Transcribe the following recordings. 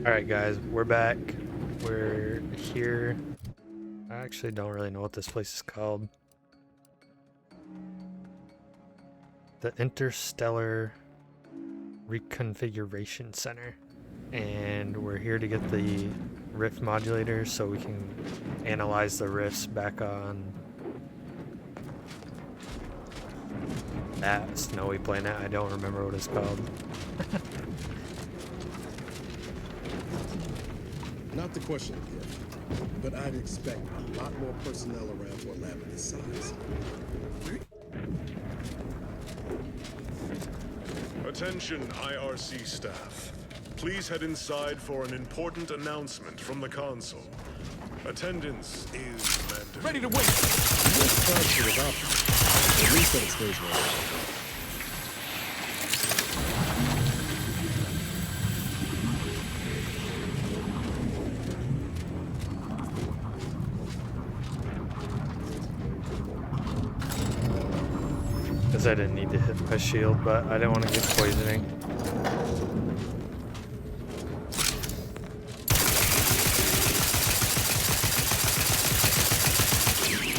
Alright guys, we're back. We're here. I actually don't really know what this place is called. The Interstellar Reconfiguration Center. And we're here to get the rift modulator so we can analyze the rifts back on that snowy planet. I don't remember what it's called. Not the question of gift, but I'd expect a lot more personnel around for a lab of this size. Attention, IRC staff. Please head inside for an important announcement from the console. Attendance is mandatory. Ready to wait! This transfer is optional. At least that it stays well. I didn't need to hit my shield, but I didn't want to get poisoning.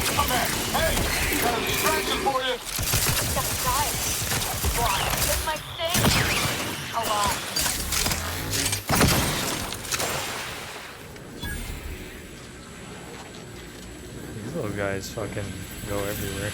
Come back! Hey! Got a distraction for you! Step aside. Why? This might save you. A lot. These little guys fucking go everywhere.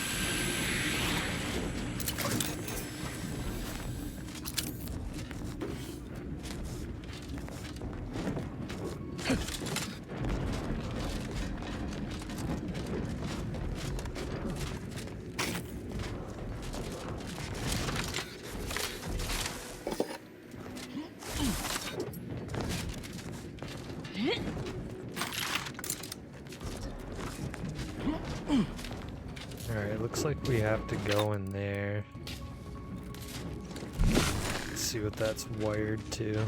Alright, looks like we have to go in there. Let's see what that's wired to.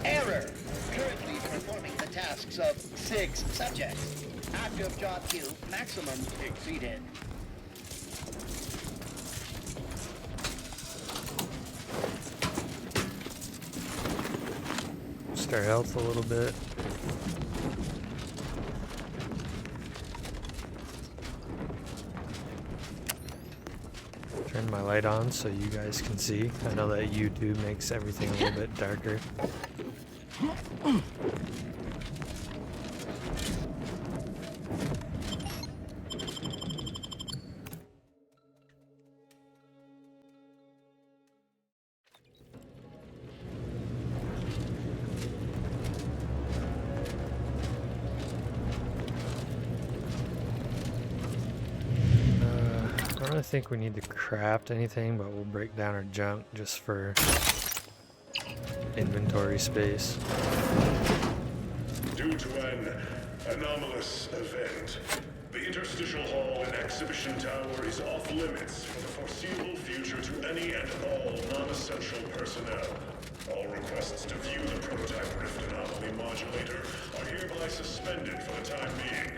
Error! Currently performing the tasks of 6 subjects. Active job queue maximum exceeded. Boost our health a little bit. Turn my light on so you guys can see. I know that YouTube makes everything a little bit darker. I don't think we need to craft anything, but we'll break down our junk just for inventory space. Due to an anomalous event, the interstitial hall and exhibition tower is off limits for the foreseeable future to any and all non-essential personnel. All requests to view the prototype rift anomaly modulator are hereby suspended for the time being.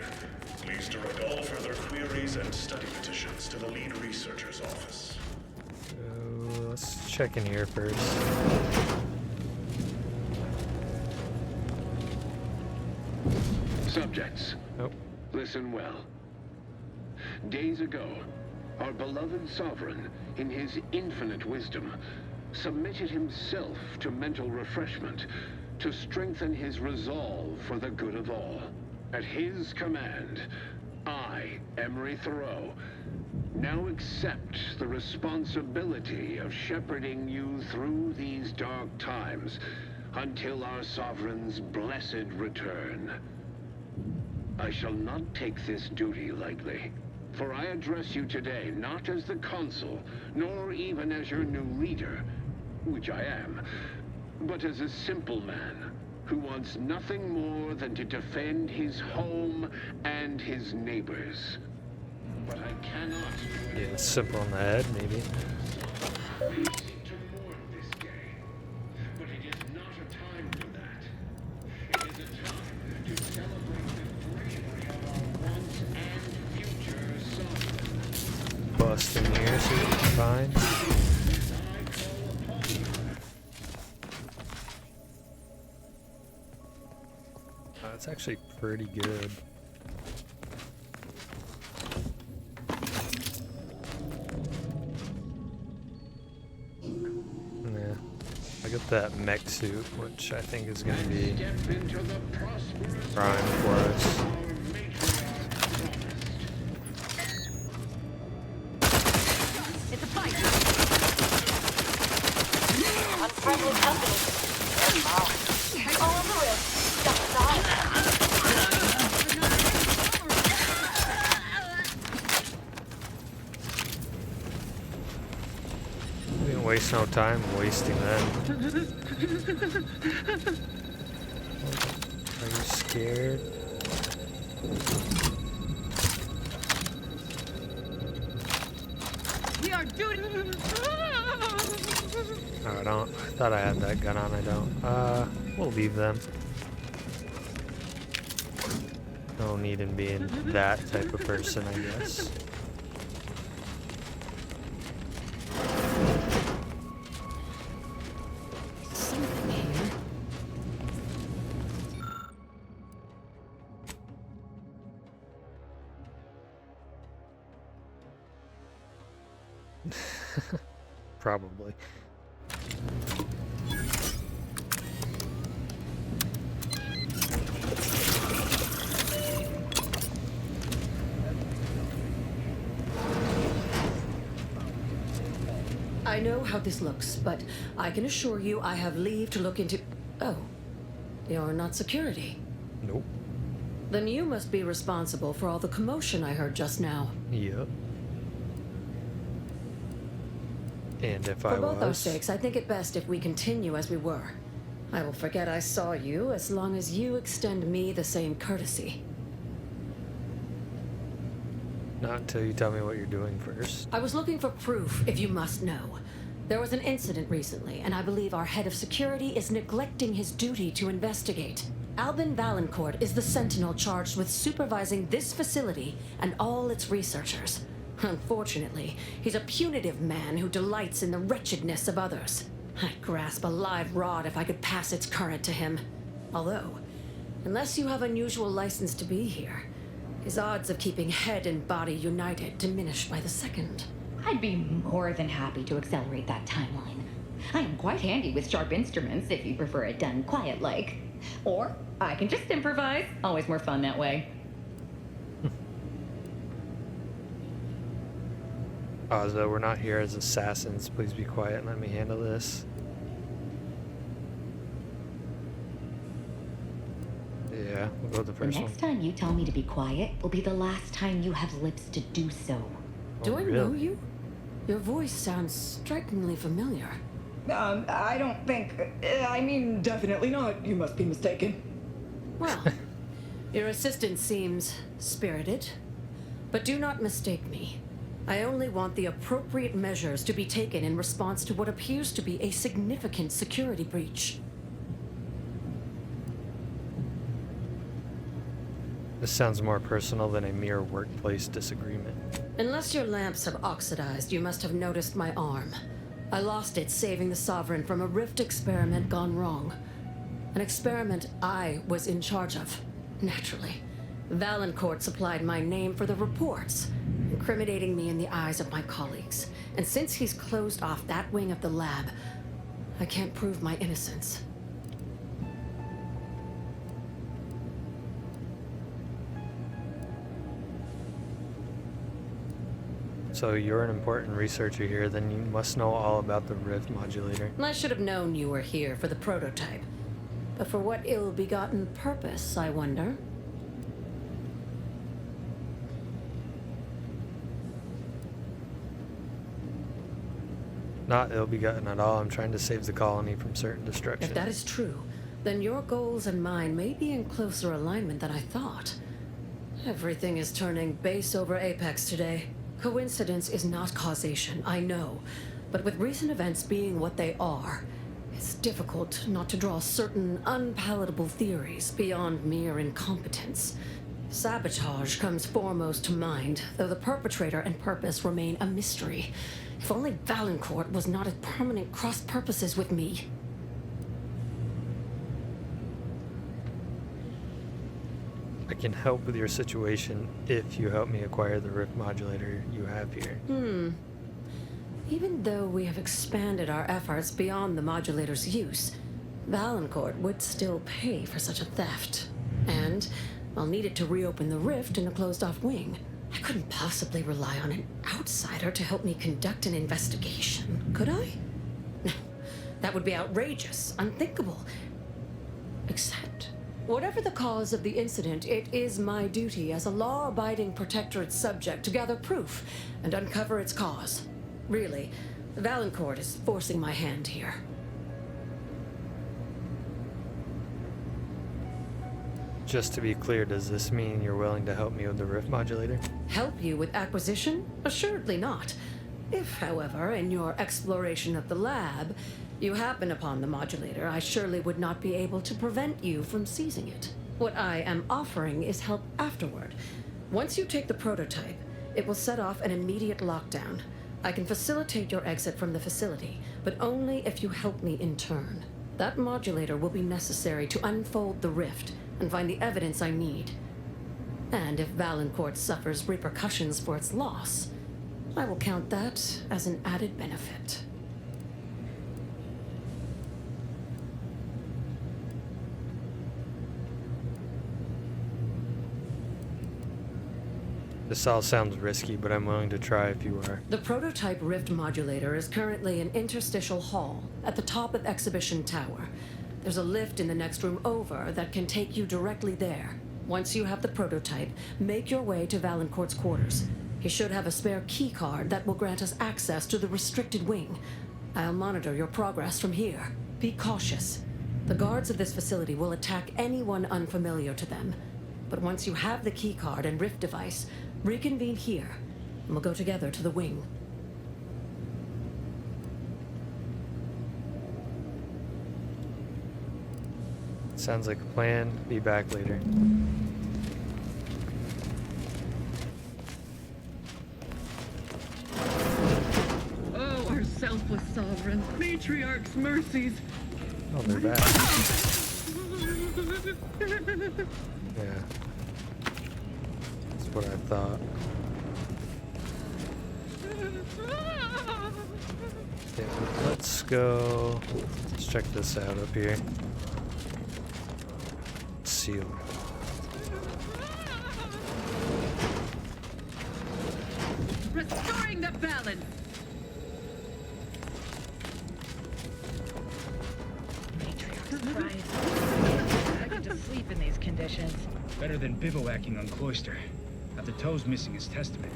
Please direct all further queries and study petitions to the lead researcher's office. So let's check in here first. Subjects, Nope. listen well. Days ago, our beloved sovereign, in his infinite wisdom, submitted himself to mental refreshment to strengthen his resolve for the good of all. At his command, I, Emery Thoreau, now accept the responsibility of shepherding you through these dark times until our sovereign's blessed return. I shall not take this duty lightly, for I address you today not as the consul, nor even as your new leader, which I am, but as a simple man who wants nothing more than to defend his home and his neighbors. But I cannot... Yeah, simple in the head, maybe. We seek to mourn this day, but it is not a time for that. It is a time to celebrate the bravery of our once and future bust in here, see what we can find. It's actually pretty good. Yeah. I got that mech suit, which I think is going to be prime for us. It's a fight. Unfriendly company. All on the wrist. Just side. We didn't waste no time wasting them. Are you scared? We are doing. Oh, I don't. I thought I had that gun on. I don't. We'll leave them. No need in being that type of person, I guess. Something here. Probably. I know how this looks, but I can assure you I have leave to look into... Oh, you're not security. Nope. Then you must be responsible for all the commotion I heard just now. Yep. And if I For both our was... sakes, I think it best if we continue as we were. I will forget I saw you as long as you extend me the same courtesy. Not until you tell me what you're doing first. I was looking for proof, if you must know. There was an incident recently, and I believe our head of security is neglecting his duty to investigate. Albin Valancourt is the sentinel charged with supervising this facility and all its researchers. Unfortunately, he's a punitive man who delights in the wretchedness of others. I'd grasp a live rod if I could pass its current to him. Although, unless you have unusual license to be here, his odds of keeping head and body united diminish by the second. I'd be more than happy to accelerate that timeline. I am quite handy with sharp instruments if you prefer it done quiet-like. Or I can just improvise. Always more fun that way. Ozzo, we're not here as assassins. Please be quiet and let me handle this. Yeah, we'll go with the The first next one. time you tell me to be quiet will be the last time you have lips to do so. Do I really? know you? Your voice sounds strikingly familiar. I don't think... I mean, definitely not. You must be mistaken. Well, your assistant seems spirited. But do not mistake me. I only want the appropriate measures to be taken in response to what appears to be a significant security breach. This sounds more personal than a mere workplace disagreement. Unless your lamps have oxidized, you must have noticed my arm. I lost it saving the Sovereign from a rift experiment gone wrong. An experiment I was in charge of, naturally. Valancourt supplied my name for the reports, incriminating me in the eyes of my colleagues. And since he's closed off that wing of the lab, I can't prove my innocence. So you're an important researcher here, then you must know all about the rift modulator. I should have known you were here for the prototype. But for what ill-begotten purpose, I wonder? Not ill-begotten at all. I'm trying to save the colony from certain destruction. If that is true, then your goals and mine may be in closer alignment than I thought. Everything is turning base over apex today. Coincidence is not causation, I know. But with recent events being what they are, it's difficult not to draw certain unpalatable theories beyond mere incompetence. Sabotage comes foremost to mind, though the perpetrator and purpose remain a mystery. If only Valancourt was not at permanent cross-purposes with me. I can help with your situation if you help me acquire the rift modulator you have here. Even though we have expanded our efforts beyond the modulator's use, Valancourt would still pay for such a theft. And I'll need it to reopen the rift in the closed-off wing. I couldn't possibly rely on an outsider to help me conduct an investigation, could I? No, that would be outrageous, unthinkable. Except, whatever the cause of the incident, it is my duty as a law-abiding protectorate subject to gather proof and uncover its cause. Really, Valancourt is forcing my hand here. Just to be clear, does this mean you're willing to help me with the rift modulator? Help you with acquisition? Assuredly not. If, however, in your exploration of the lab, you happen upon the modulator, I surely would not be able to prevent you from seizing it. What I am offering is help afterward. Once you take the prototype, it will set off an immediate lockdown. I can facilitate your exit from the facility, but only if you help me in turn. That modulator will be necessary to unfold the rift and find the evidence I need. And if Valancourt suffers repercussions for its loss, I will count that as an added benefit. This all sounds risky, but I'm willing to try if you are. The prototype rift modulator is currently in interstitial hall at the top of Exhibition Tower. There's a lift in the next room over that can take you directly there. Once you have the prototype, make your way to Valancourt's quarters. He should have a spare key card that will grant us access to the restricted wing. I'll monitor your progress from here. Be cautious. The guards of this facility will attack anyone unfamiliar to them. But once you have the key card and rift device, reconvene here, and we'll go together to the wing. Sounds like a plan. Be back later. Oh, our selfless sovereign, matriarch's mercies. Oh, they're back. Yeah. That's what I thought. Yeah, let's go. Let's check this out up here. Sealed. Restoring the balance. I get to sleep in these conditions. Better than bivouacking on Cloister. Now the toe's missing his testament.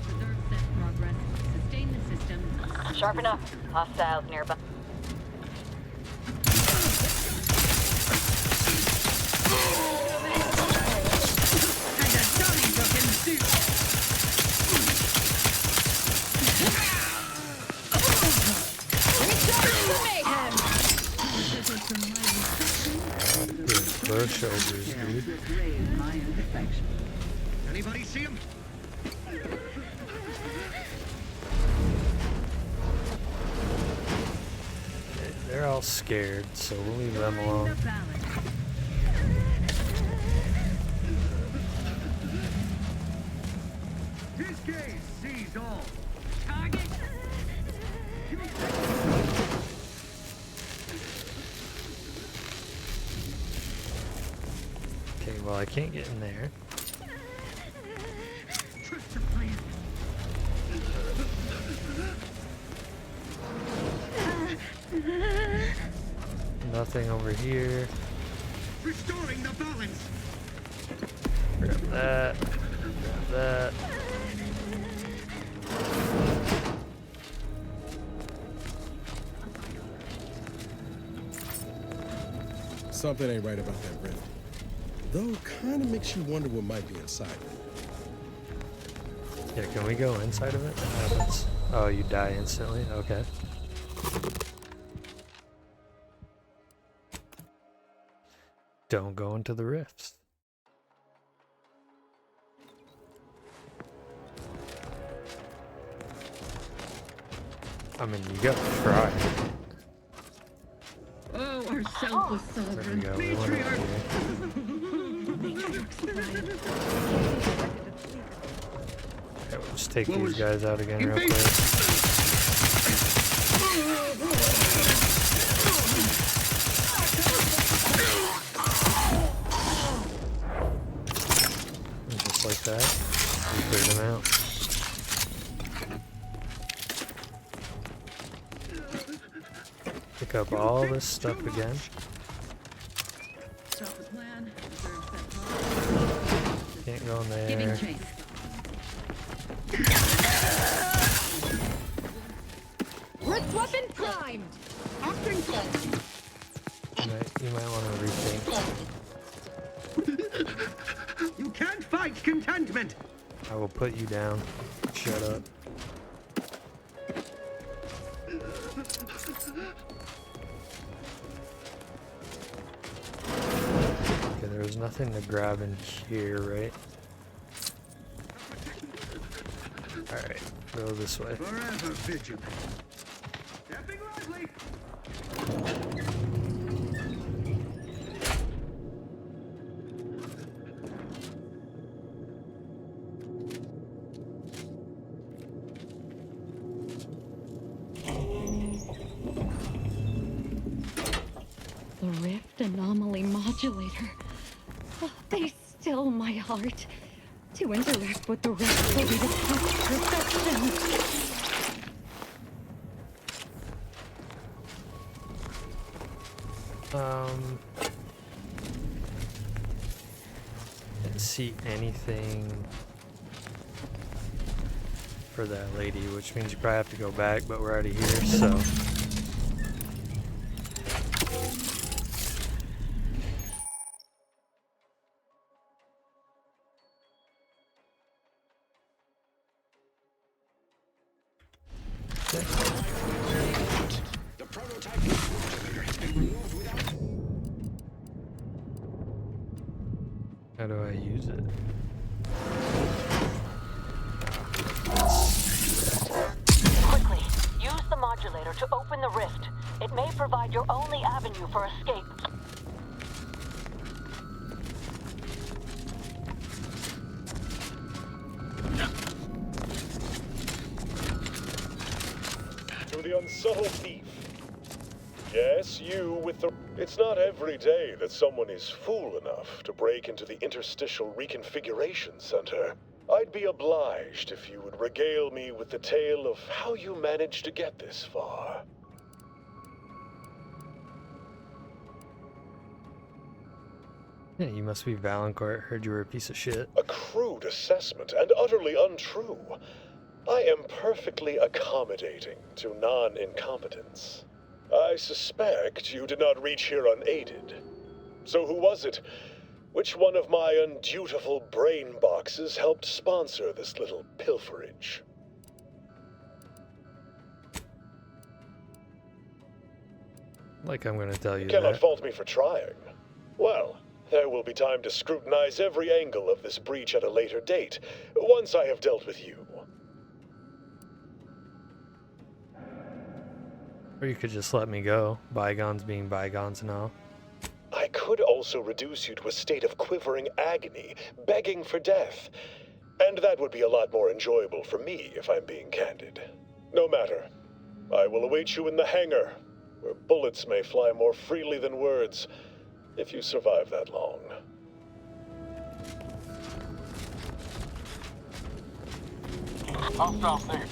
Preserve set progress. Sustain the system. Sharp enough. Hostiles nearby. And a Johnny Duck in suit. Both shoulders, dude. Anybody see him? They're all scared, so we'll leave them alone. His gaze sees all. Target. Okay, well I can't get in there. Trust the plan. Nothing over here. Restoring the balance. Grab that. Grab that. Something ain't right about that rift. Though, kind of makes you wonder what might be inside. Yeah, can we go inside of it? What happens? Oh, you die instantly? Okay. Don't go into the rifts. I mean, you gotta try. Oh, our selfless There we sovereign. go. We went over here. Okay, we'll just take these guys out again real quick. And just like that, we cleared them out. Pick up all this stuff again. Stop the plan. Can't go in there. Giving chase. Wrist weapon primed. You might want to rethink. You can't fight contentment. I will put you down. Shut up. Okay, there was nothing to grab in here, right? Alright, go this way. Forever vigilant. Stepping lively. The Rift Anomaly Modulator. Oh, they still my heart. To interact with the Rift will be the key to perfection. Didn't see anything for that lady, which means you probably have to go back, but we're already here, so. The prototype modulator has been removed without. How do I use it? Quickly, use the modulator to open the rift. It may provide your only avenue for escape. To the unsubtle thief. Yes, you with the... It's not every day that someone is fool enough to break into the Interstitial Reconfiguration Center. I'd be obliged if you would regale me with the tale of how you managed to get this far. Yeah, you must be Valancourt. Heard you were a piece of shit. A crude assessment and utterly untrue. I am perfectly accommodating to non-incompetence. I suspect you did not reach here unaided. So who was it? Which one of my undutiful brain boxes helped sponsor this little pilferage? Like I'm gonna tell you You cannot that. fault me for trying. Well, there will be time to scrutinize every angle of this breach at a later date, once I have dealt with you. Or you could just let me go. Bygones being bygones and all. I could also reduce you to a state of quivering agony, begging for death. And that would be a lot more enjoyable for me, if I'm being candid. No matter. I will await you in the hangar, where bullets may fly more freely than words, if you survive that long. Hostile there.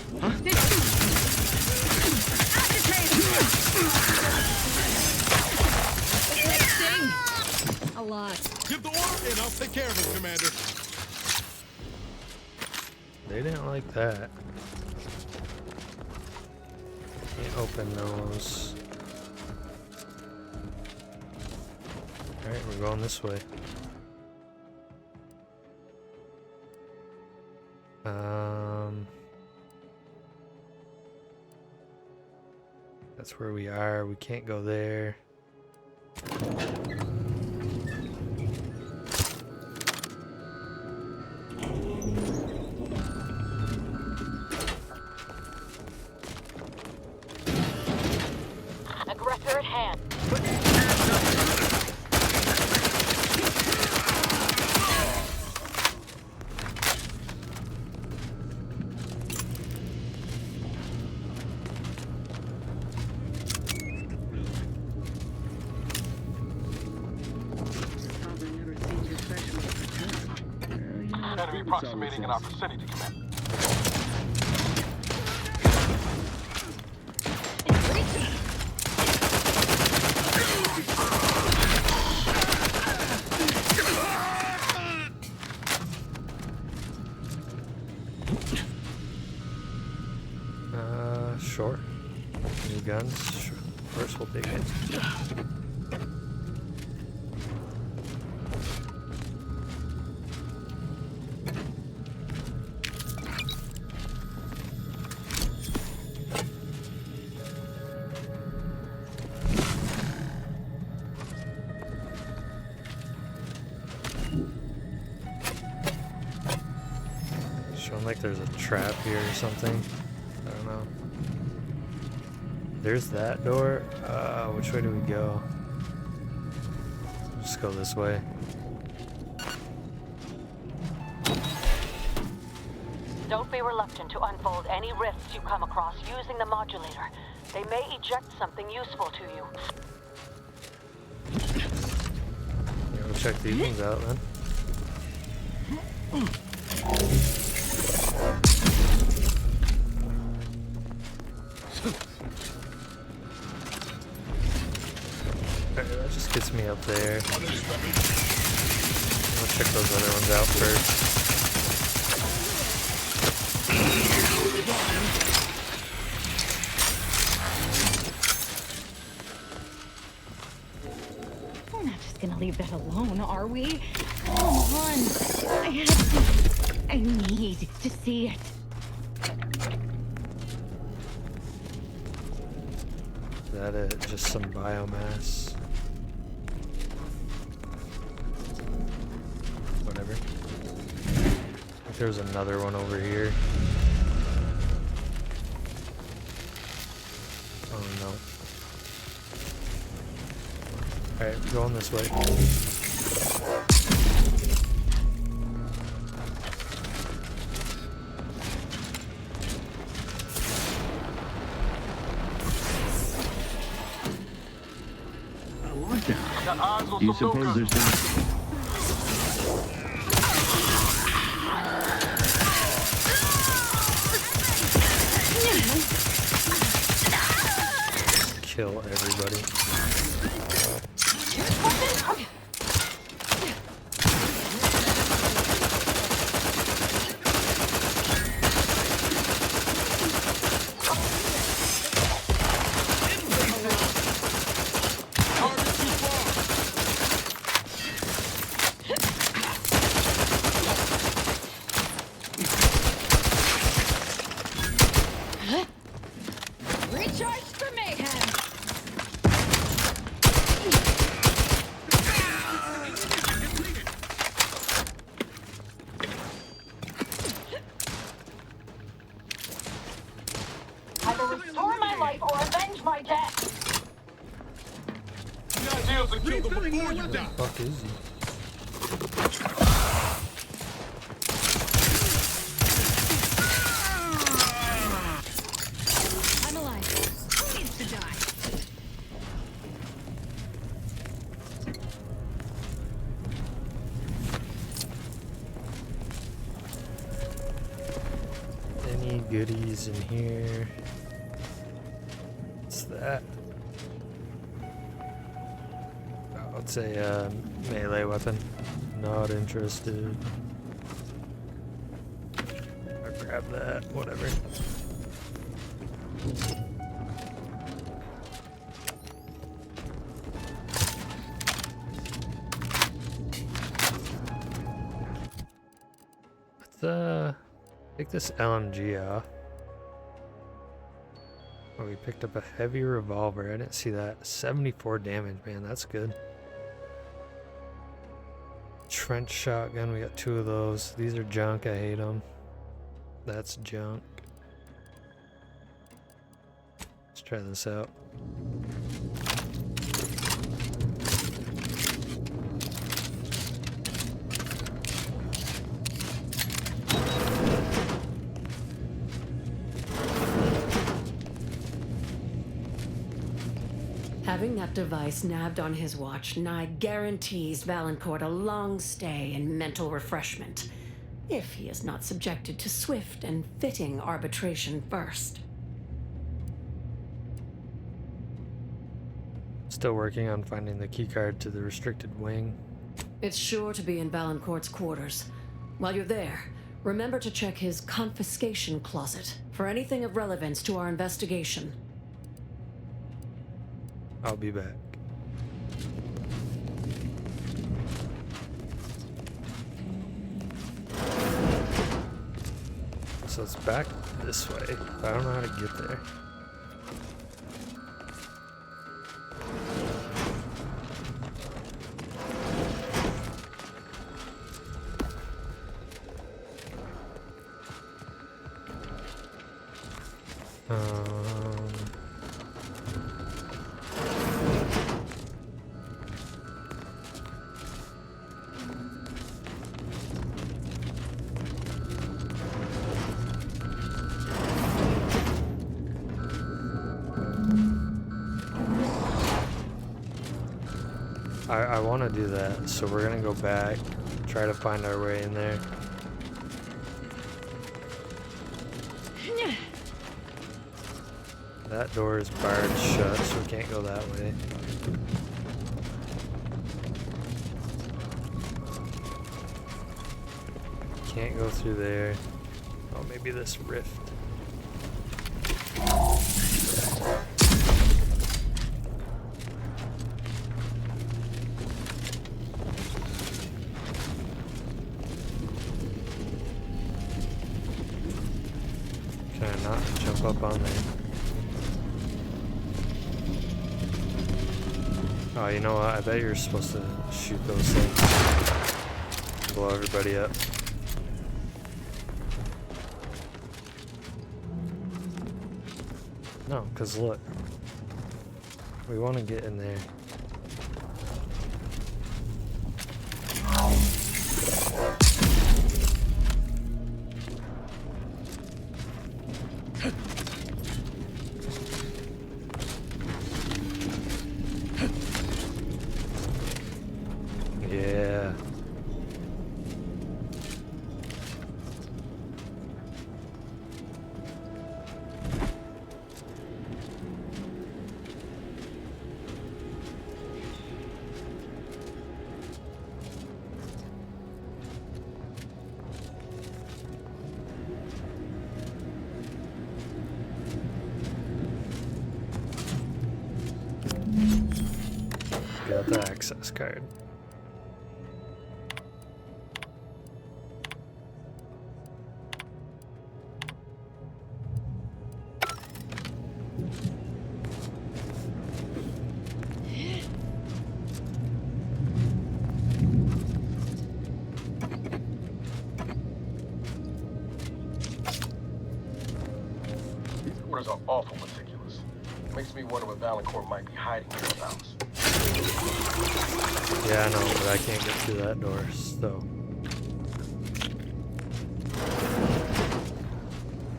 A lot. Give the order and I'll take care of it, Commander. They didn't like that. Can't open those. Alright, we're going this way. That's where we are. We can't go there. enemy approximating in our vicinity, Commander. Sure. New guns. Sure. First, we'll take it. Showing like there's a trap here or something. I don't know. There's that door. Which way do we go? Just go this way. Don't be reluctant to unfold any rifts you come across using the modulator. They may eject something useful to you. Yeah, we'll check these ones out then. Alright, that just gets me up there. I'll check those other ones out first. We're not just gonna leave that alone, are we? Come on. I need to see it. Is that it? Just some biomass. Whatever. I think there's another one over here. Oh no. Alright, going this way. Do you suppose there's been... Kill everybody. Recharge for mayhem. Either restore my life or avenge my death. The idea is to kill them before you die. Fuck is he? I'm alive. Who needs to die? Any goodies in here? What's that? Oh, it's a melee weapon. Not interested. I'll grab that. Whatever. Let's take this LMG off. Oh, we picked up a heavy revolver. I didn't see that. 74 damage, man. That's good. Trench shotgun. We got 2 of those. These are junk. I hate them. That's junk. Let's try this out. Having that device nabbed on his watch nigh guarantees Valancourt a long stay and mental refreshment. if he is not subjected to swift and fitting arbitration first. Still working on finding the keycard to the restricted wing. It's sure to be in Valancourt's quarters. While you're there, remember to check his confiscation closet for anything of relevance to our investigation. I'll be back. So it's back this way, but I don't know how to get there. I want to do that, so we're gonna go back, try to find our way in there. That door is barred shut, so we can't go that way. Can't go through there. Oh, maybe this rift. Can I not jump up on there? Oh, you know what? I bet you're supposed to shoot those things. Blow everybody up. No, because look. We want to get in there. Yeah. Got the access card. These orders are awful meticulous. Makes me wonder what Valancourt might be hiding in his house. Yeah, I know, but I can't get through that door, so.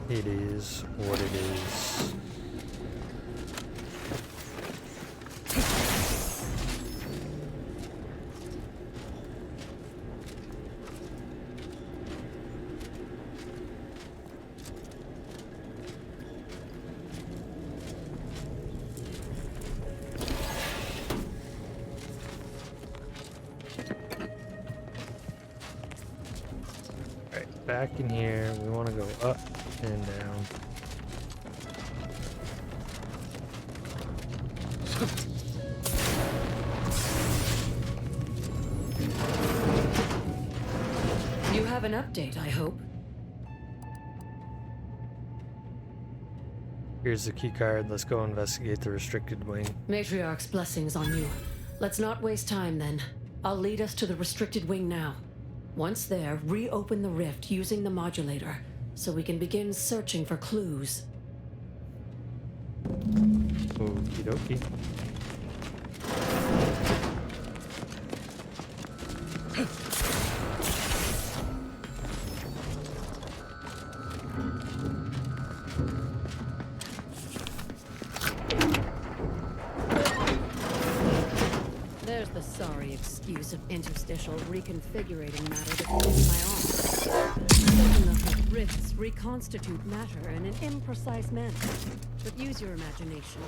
It is what it is. Back in here, we want to go up and down. You have an update, I hope. Here's the key card. Let's go investigate the restricted wing. Matriarch's blessings on you. Let's not waste time then. I'll lead us to the restricted wing now. Once there, reopen the rift using the modulator, so we can begin searching for clues. Okie dokie. There's the sorry excuse of interstitial reconfigurating matter that fits my arm. Certain enough that rifts reconstitute matter in an imprecise manner. But use your imagination.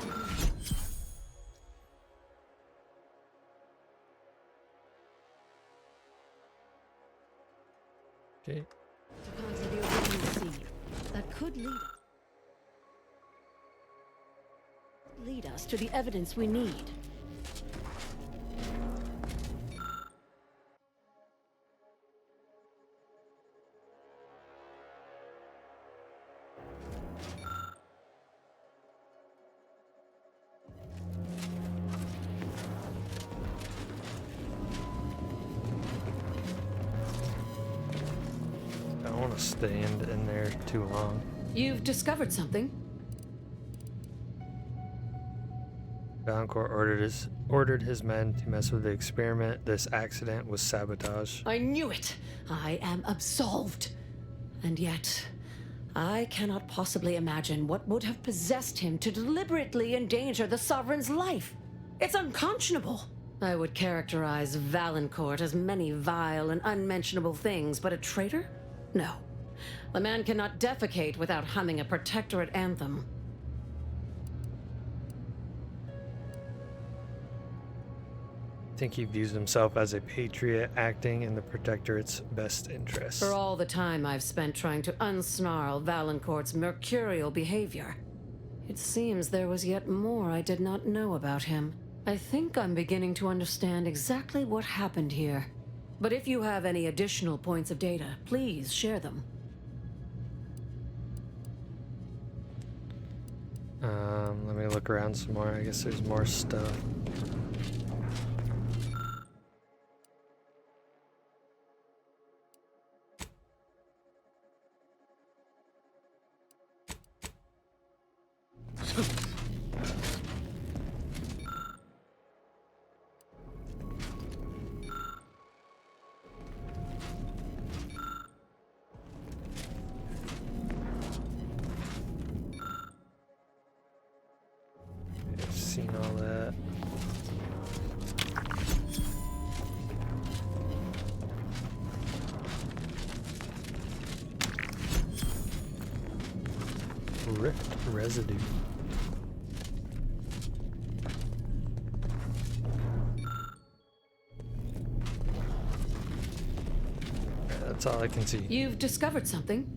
Okay. To continue what you see, that could lead us to the evidence we need. I don't want to stand in there too long. You've discovered something? Valancourt ordered his men to mess with the experiment. This accident was sabotage. I knew it! I am absolved. And yet, I cannot possibly imagine what would have possessed him to deliberately endanger the Sovereign's life. It's unconscionable. I would characterize Valancourt as many vile and unmentionable things, but a traitor? No. A man cannot defecate without humming a protectorate anthem. I think he views himself as a patriot acting in the protectorate's best interest. For all the time I've spent trying to unsnarl Valancourt's mercurial behavior, it seems there was yet more I did not know about him. I think I'm beginning to understand exactly what happened here. But if you have any additional points of data, please share them. Let me look around some more. I guess there's more stuff. I've seen all that. Rift residue. That's all I can see. You've discovered something?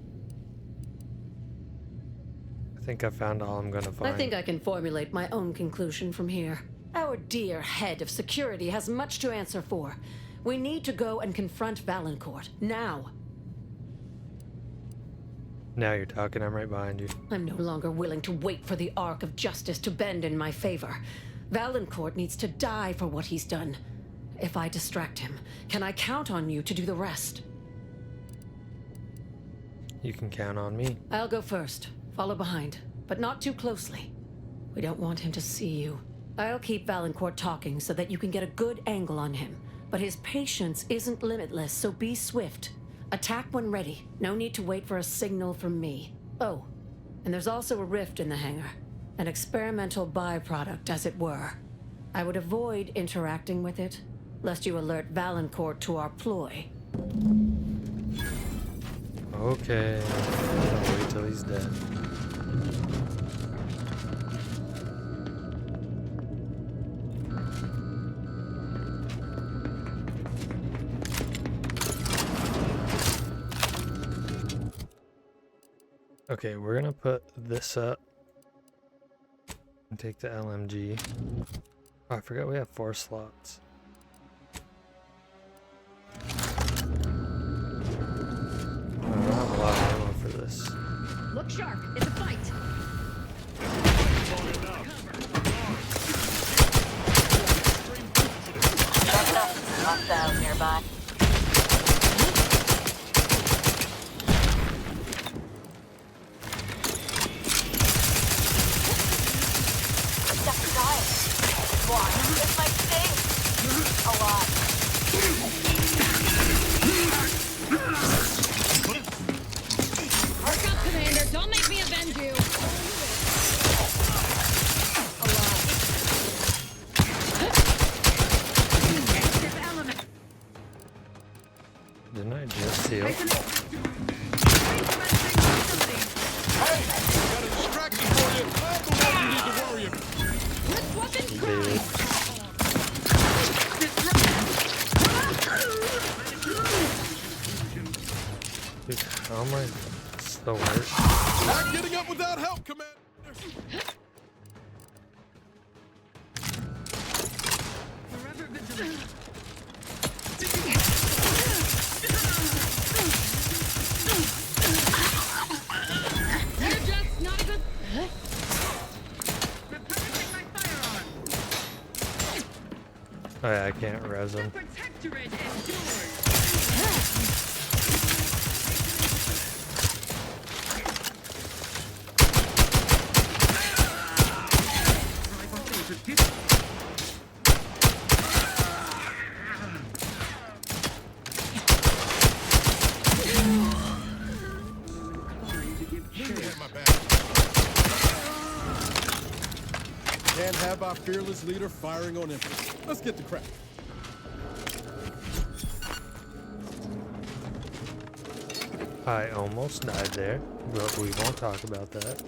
I think I found all I'm gonna find. I think I can formulate my own conclusion from here. Our dear head of security has much to answer for. We need to go and confront Valancourt, now. Now you're talking, I'm right behind you. I'm no longer willing to wait for the arc of justice to bend in my favor. Valancourt needs to die for what he's done. If I distract him, can I count on you to do the rest? You can count on me. I'll go first. Follow behind, but not too closely. We don't want him to see you. I'll keep Valancourt talking so that you can get a good angle on him. But his patience isn't limitless, so be swift. Attack when ready. No need to wait for a signal from me. Oh, and there's also a rift in the hangar. An experimental byproduct, as it were. I would avoid interacting with it, lest you alert Valancourt to our ploy. Okay. I'll wait till he's dead. Okay, we're gonna put this up and take the LMG. Oh, I forgot we have 4 slots. I don't have a lot of ammo for this. Look sharp. It's a fight. Hostiles nearby. Stuck dying. Why? This might sting. A lot. Work up, Commander. Don't make me avenge you. A lot. Didn't I just heal? Hey, got a distraction for you. I'm the one you need to worry about. David. Dude, how am I still hurt? Not getting up without help, Commander. Forever vigilant. You're just not a good. Replenishing my firearm. Oh yeah, I can't res him. Protectorate endures. Can't have our fearless leader firing on impulse. Let's get to crack. I almost died there, but we won't talk about that.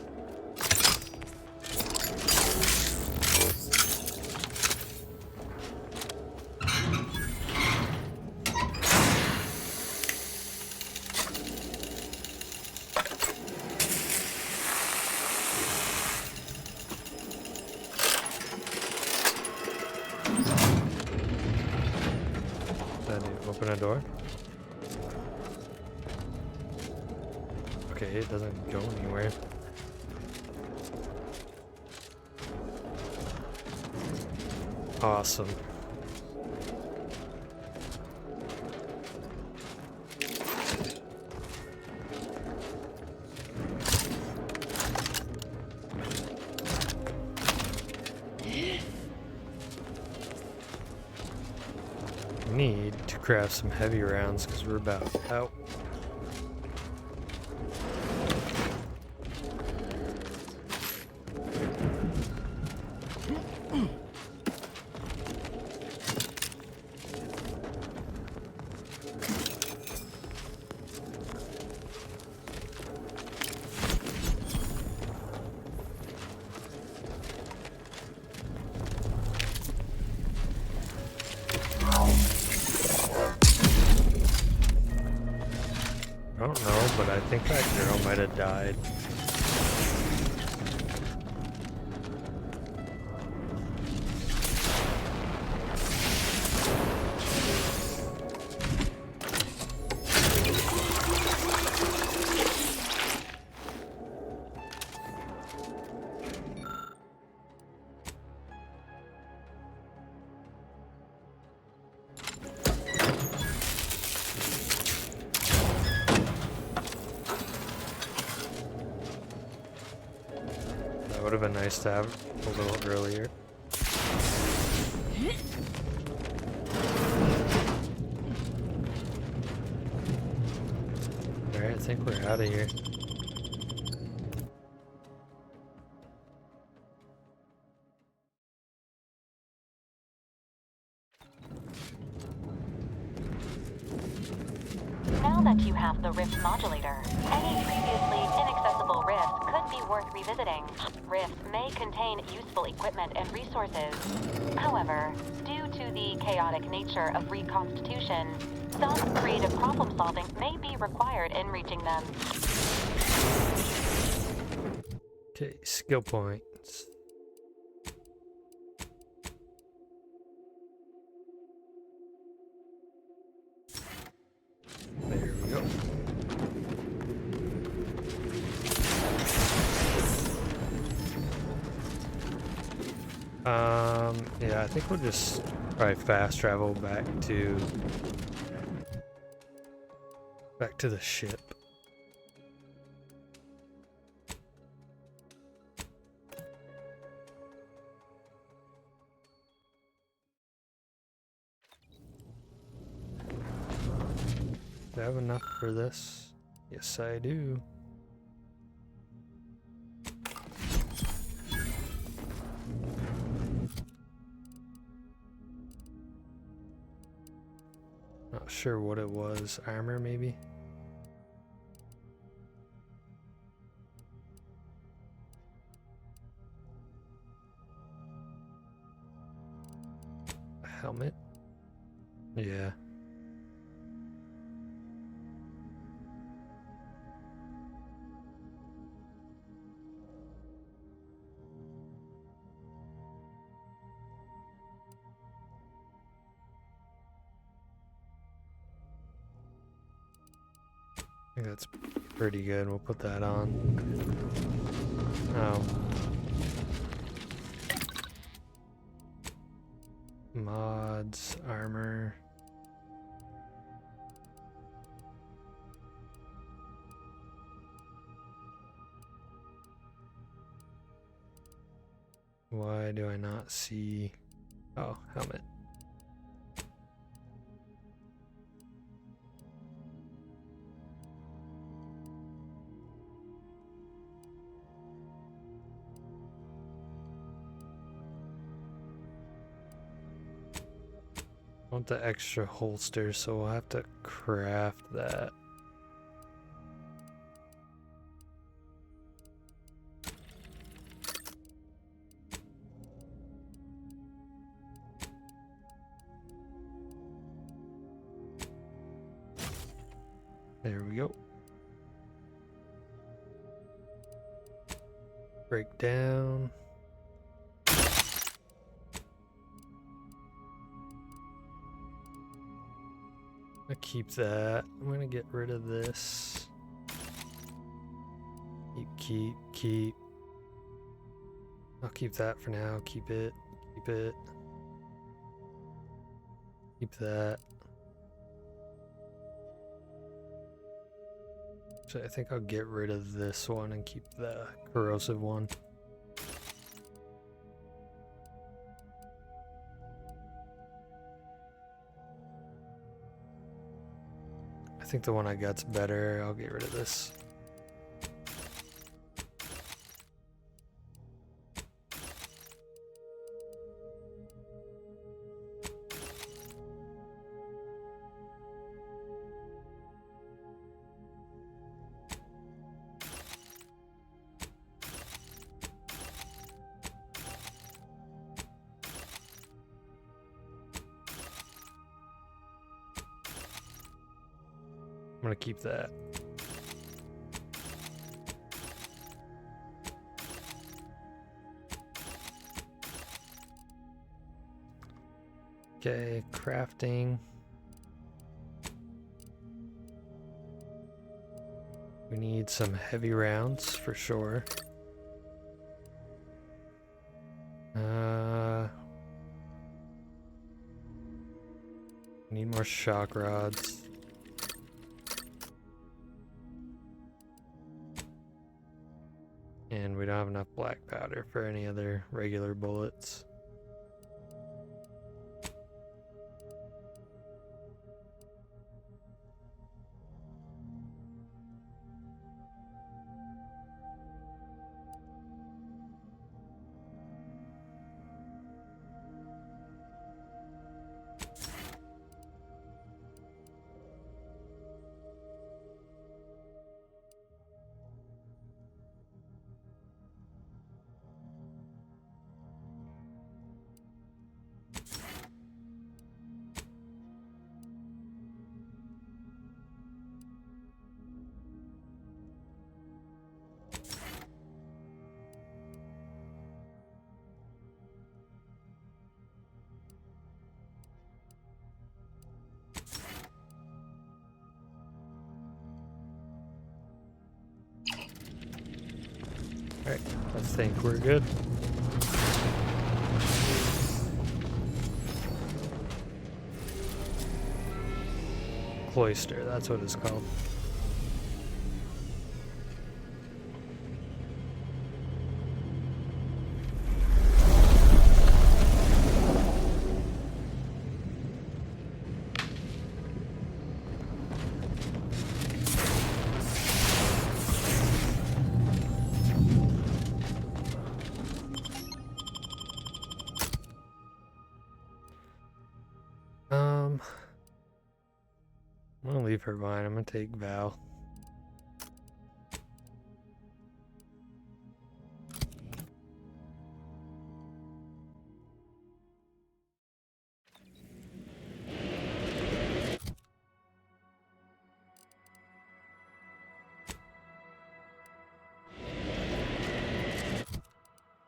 Open a door. Okay, it doesn't go anywhere. Awesome. Need to craft some heavy rounds because we're about out. I don't know, but I think that girl might have died. Would have been nice to have a little earlier. Alright, I think we're out of here. Now that you have the rift modulator, any previously inaccessible rifts could be worth revisiting. Rifts may contain useful equipment and resources. However, due to the chaotic nature of reconstitution, some creative problem solving may be required in reaching them. Okay, skill points. There we go. Yeah, I think we'll just probably fast travel back to the ship. Do I have enough for this? Yes, I do. Not sure what it was. Armor, maybe? A helmet? Yeah. I think that's pretty good. We'll put that on. Oh. Mods, armor. Why do I not see? Oh, helmet. I want the extra holster, so we'll have to craft that. There we go. Break down. I'll keep that. I'm gonna get rid of this. Keep. I'll keep that for now. Keep it. Keep that. So I think I'll get rid of this one and keep the corrosive one. I think the one I got's better. I'll get rid of this. I'm gonna keep that. Okay, crafting. We need some heavy rounds for sure. Need more shock rods. And we don't have enough black powder for any other regular bullets. Alright, I think we're good. Cloister, that's what it's called. I'm gonna leave her behind. I'm gonna take Val.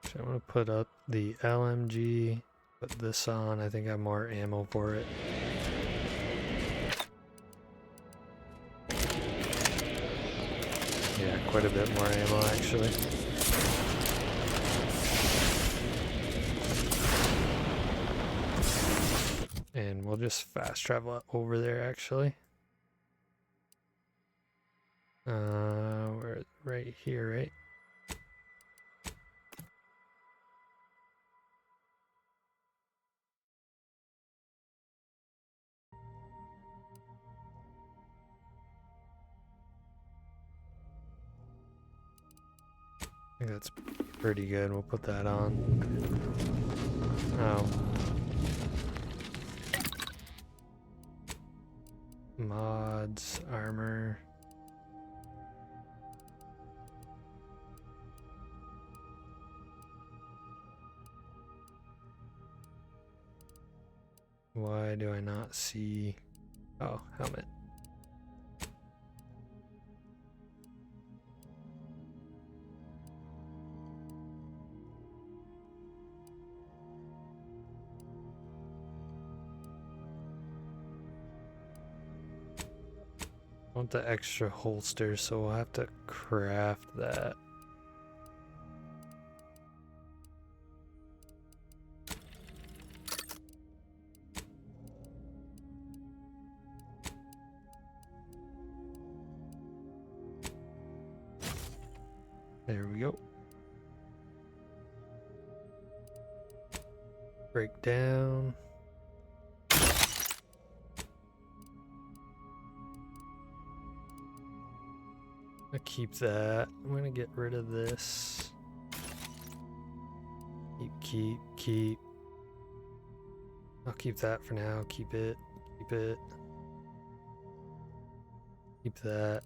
So I'm gonna put up the LMG, put this on. I think I have more ammo for it. Yeah, quite a bit more ammo actually. And we'll just fast travel over there actually. We're right here, right? I think that's pretty good. We'll put that on. Mods, armor. Why do I not see? Oh, helmet. I want the extra holster, so we'll have to craft that. There we go. Break down. I keep that. I'm gonna get rid of this. Keep. I'll keep that for now. Keep it. Keep that.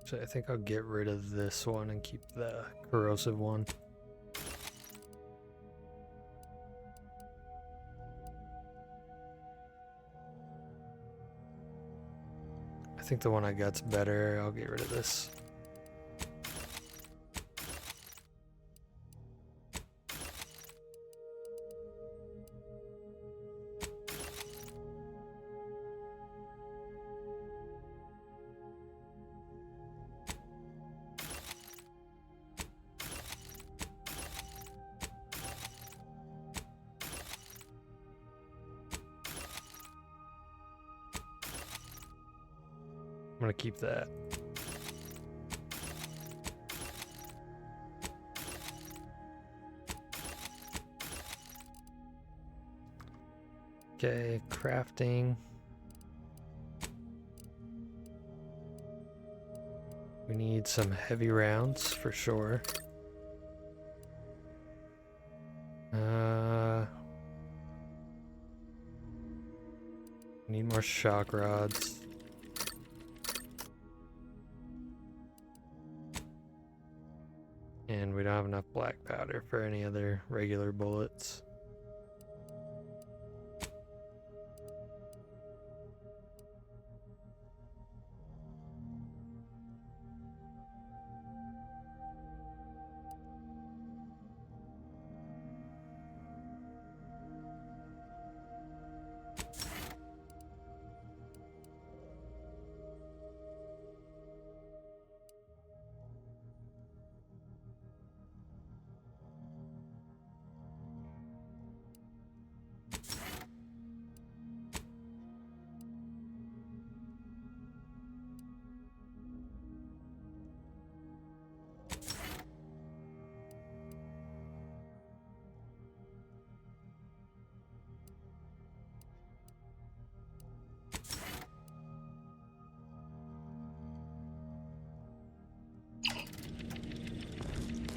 So I think I'll get rid of this one and keep the corrosive one. I think the one I got's better. I'll get rid of this. I'm gonna keep that. Okay, crafting. We need some heavy rounds for sure. Need more shock rods. And we don't have enough black powder for any other regular bullets.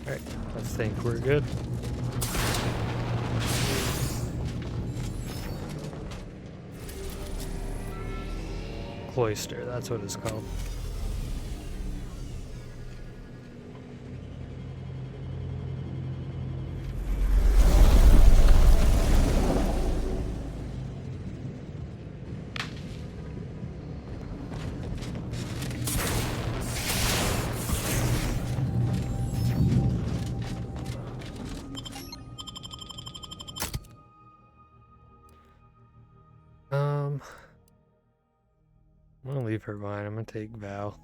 Alright, I think we're good. Cloister, that's what it's called. I'm gonna leave her behind. I'm gonna take Val.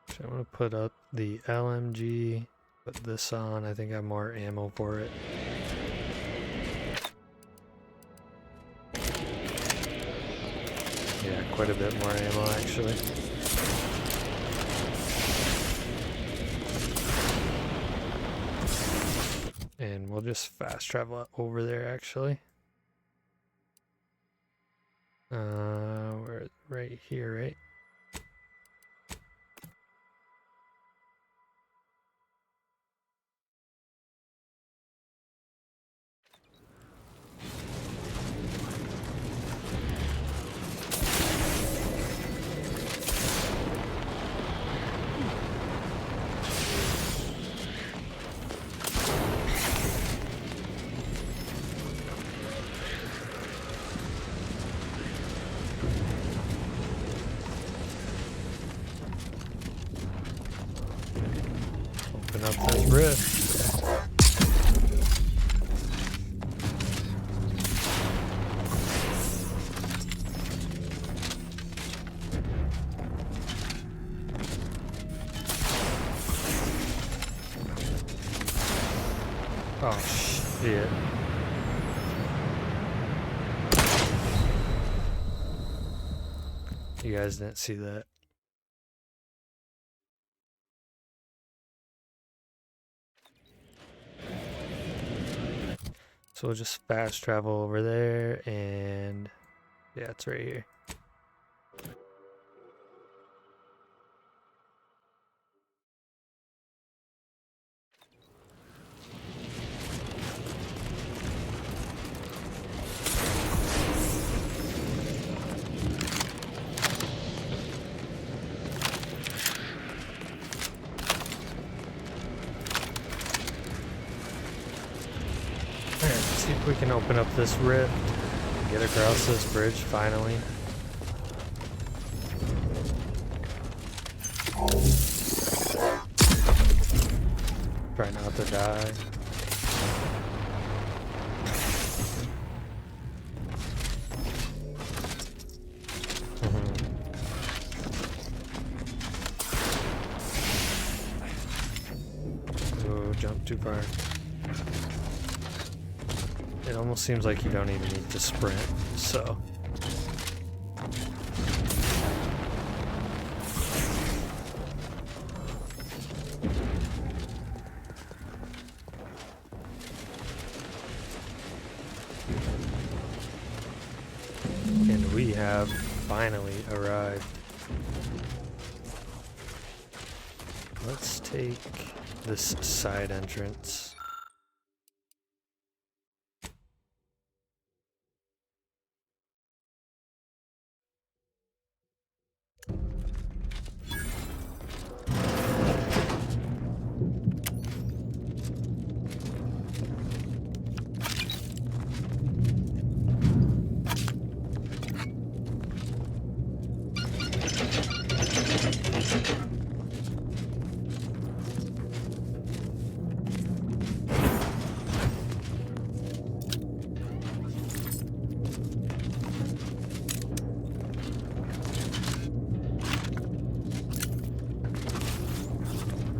So I'm gonna put up the LMG, put this on. I think I have more ammo for it. Yeah, quite a bit more ammo actually. And we'll just fast travel over there actually. We're right here, right? Open up this rift. Oh shit. You guys didn't see that. So we'll just fast travel over there and yeah, it's right here. See if we can open up this rift, get across this bridge finally. Try not to die. Oh, jump too far. It almost seems like you don't even need to sprint, so. And we have finally arrived. Let's take this side entrance.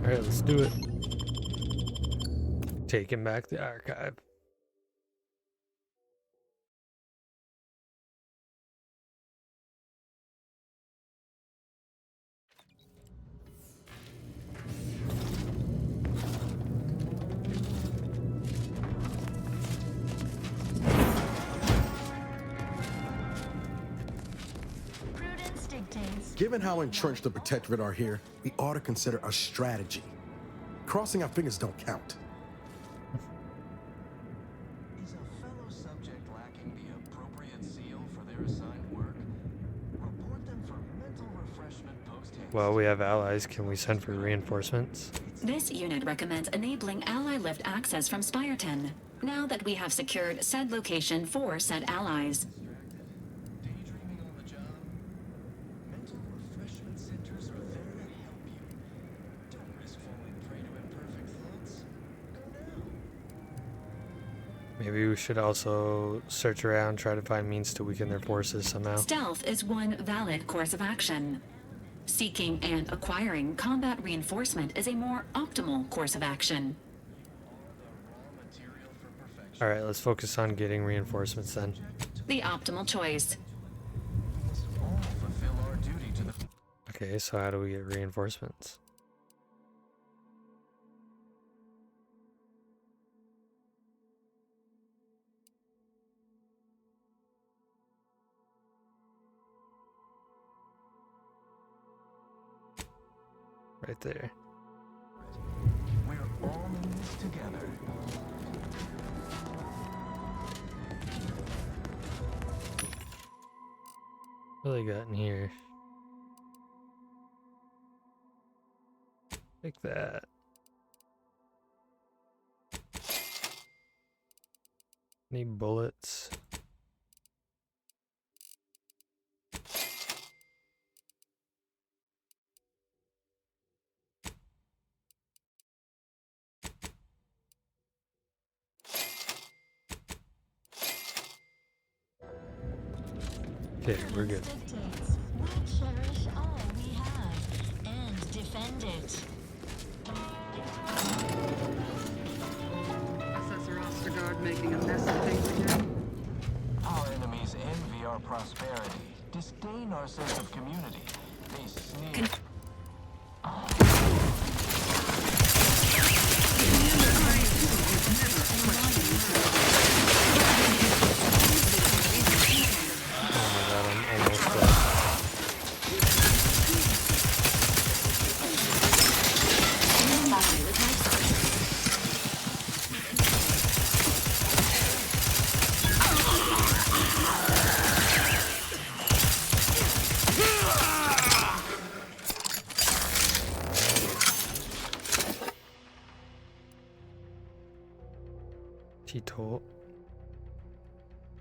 Alright, let's do it. Taking back the archive. Given how entrenched the Protectorate are here, we ought to consider a strategy. Crossing our fingers don't count. Is a fellow subject lacking the appropriate seal for their assigned work? Report them for mental refreshment post-haste. Well, we have allies. Can we send for reinforcements? This unit recommends enabling ally lift access from Spireton, now that we have secured said location for said allies. Daydreaming on the job? Mental refreshment centers are there to help you. Don't risk falling prey to imperfect thoughts. Go now. Maybe we should also search around, try to find means to weaken their forces somehow. Stealth is one valid course of action. Seeking and acquiring combat reinforcement is a more optimal course of action. Alright, let's focus on getting reinforcements then. The optimal choice. Okay, so how do we get reinforcements? Right there. We're all in this together. What do they got in here? Like that. Need bullets. Okay, we're good. We cherish all we have and defend it. Professor Ostergaard making a mess of things again. Our enemies envy our prosperity, disdain our sense of community. They sneer.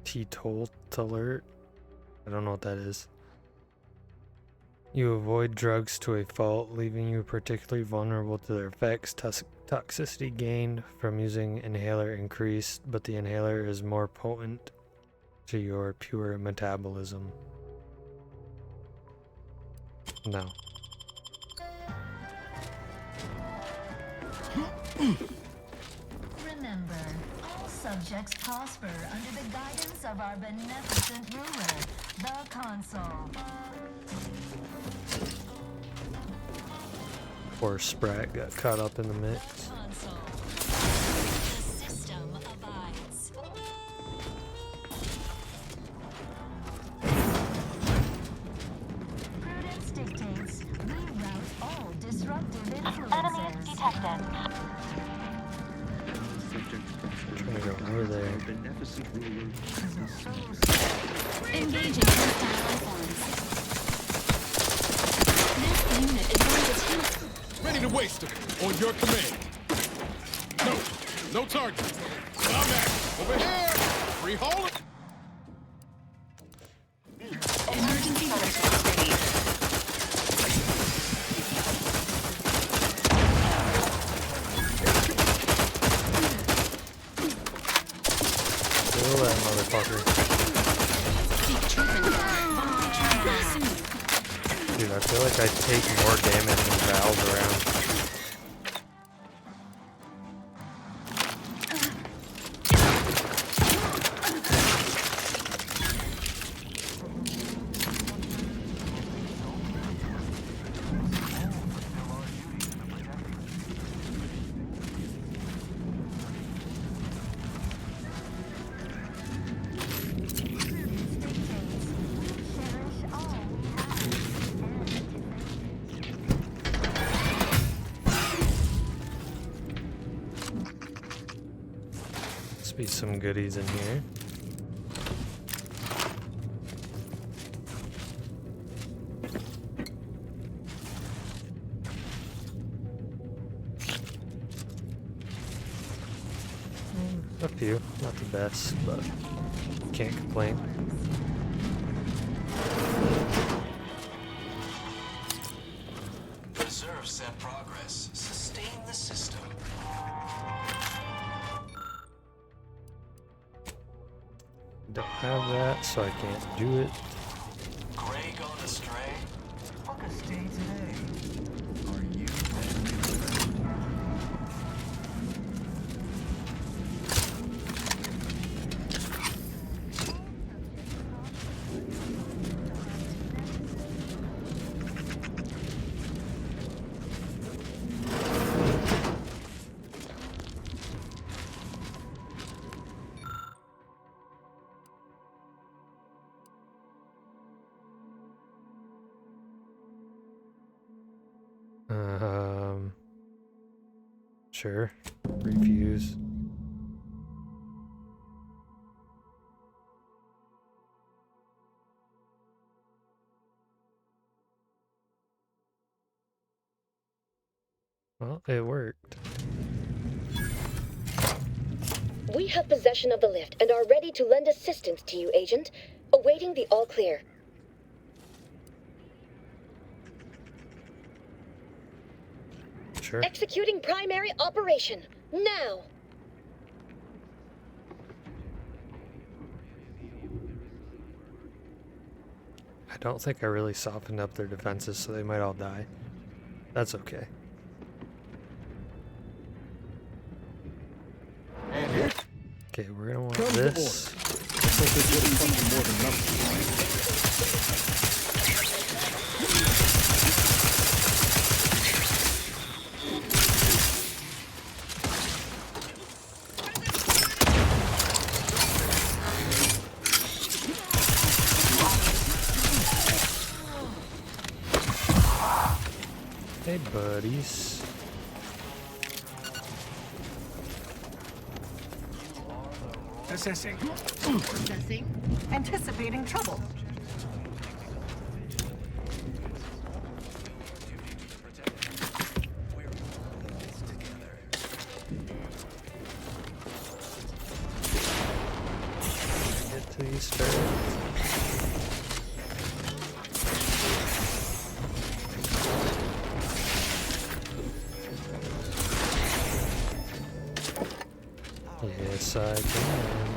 Teetotaler? I don't know what that is. You avoid drugs to a fault, leaving you particularly vulnerable to their effects. Toxicity gained from using inhaler increased, but the inhaler is more potent to your pure metabolism. No. Remember, all subjects prosper under the guidance of our beneficent ruler, the Consul. Poor Sprat got caught up in the mix. The system abides. Prudence dictates we rout all disruptive influences. Enemies detected. Trying to go over there. Engaging hostile forms. This unit is going to attempt. Ready to waste them. On your command. No target. Combat. Over here. Free hold. Emergency services ready. Kill that motherfucker. Dude, I feel like I take more damage than Valve around. Must be some goodies in here. A few, not the best, but can't complain. Preserve set progress. Sustain the system. Don't have that, so I can't do it. Gray gone astray? Fuck a stay today. Are you ready? Sure. Refuse. Well, it worked. We have possession of the lift and are ready to lend assistance to you, Agent. Awaiting the all clear. Sure. Executing primary operation. Now! I don't think I really softened up their defenses, so they might all die. That's okay. And here. Okay, we're gonna want Come to this. order. I think this would have cost more than nothing. Hey, buddies. Assessing. Assessing. Anticipating trouble. Get to these turrets. Yes, I can.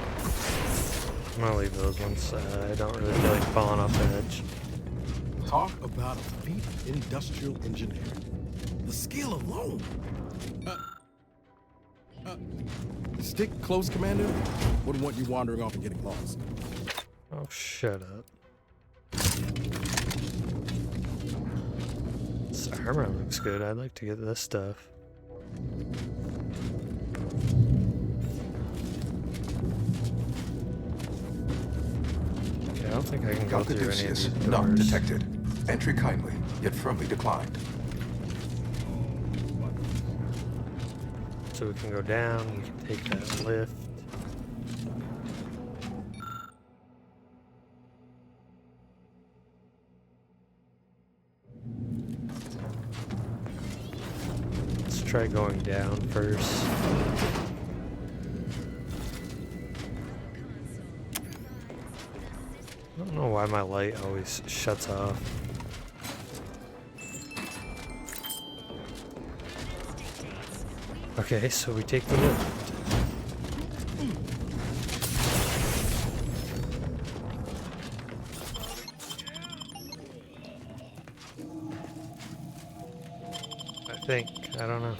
I'm gonna leave those ones. I don't really feel like falling off the edge. Talk about a feat of industrial engineering. The skill alone. Stick close, Commander. Wouldn't want you wandering off and getting lost. Oh, shut up. This armor looks good. I'd like to get this stuff. I don't think I can go through any of these doors. Not detected. Entry kindly, yet firmly declined. So we can go down, we can take that lift. Let's try going down first. I don't know why my light always shuts off. Okay, so we take the lift. I think, I don't know.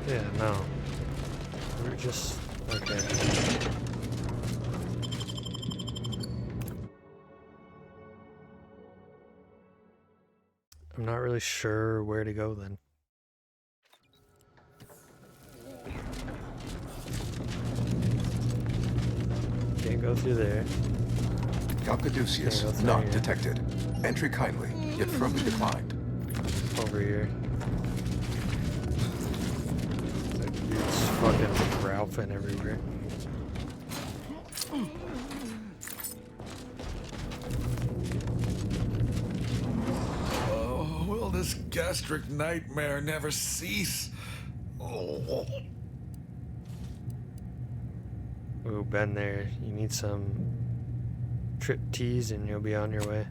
Yeah, no. We're just... okay. I'm not really sure where to go then. Can't go through there. Calcaduceus Okay, not here. detected. Entry kindly, yet firmly declined. Over here. That dude's fucking Ralphing everywhere. Oh, will this gastric nightmare never cease? Oh. Ooh, been there. You need some trip teas and you'll be on your way.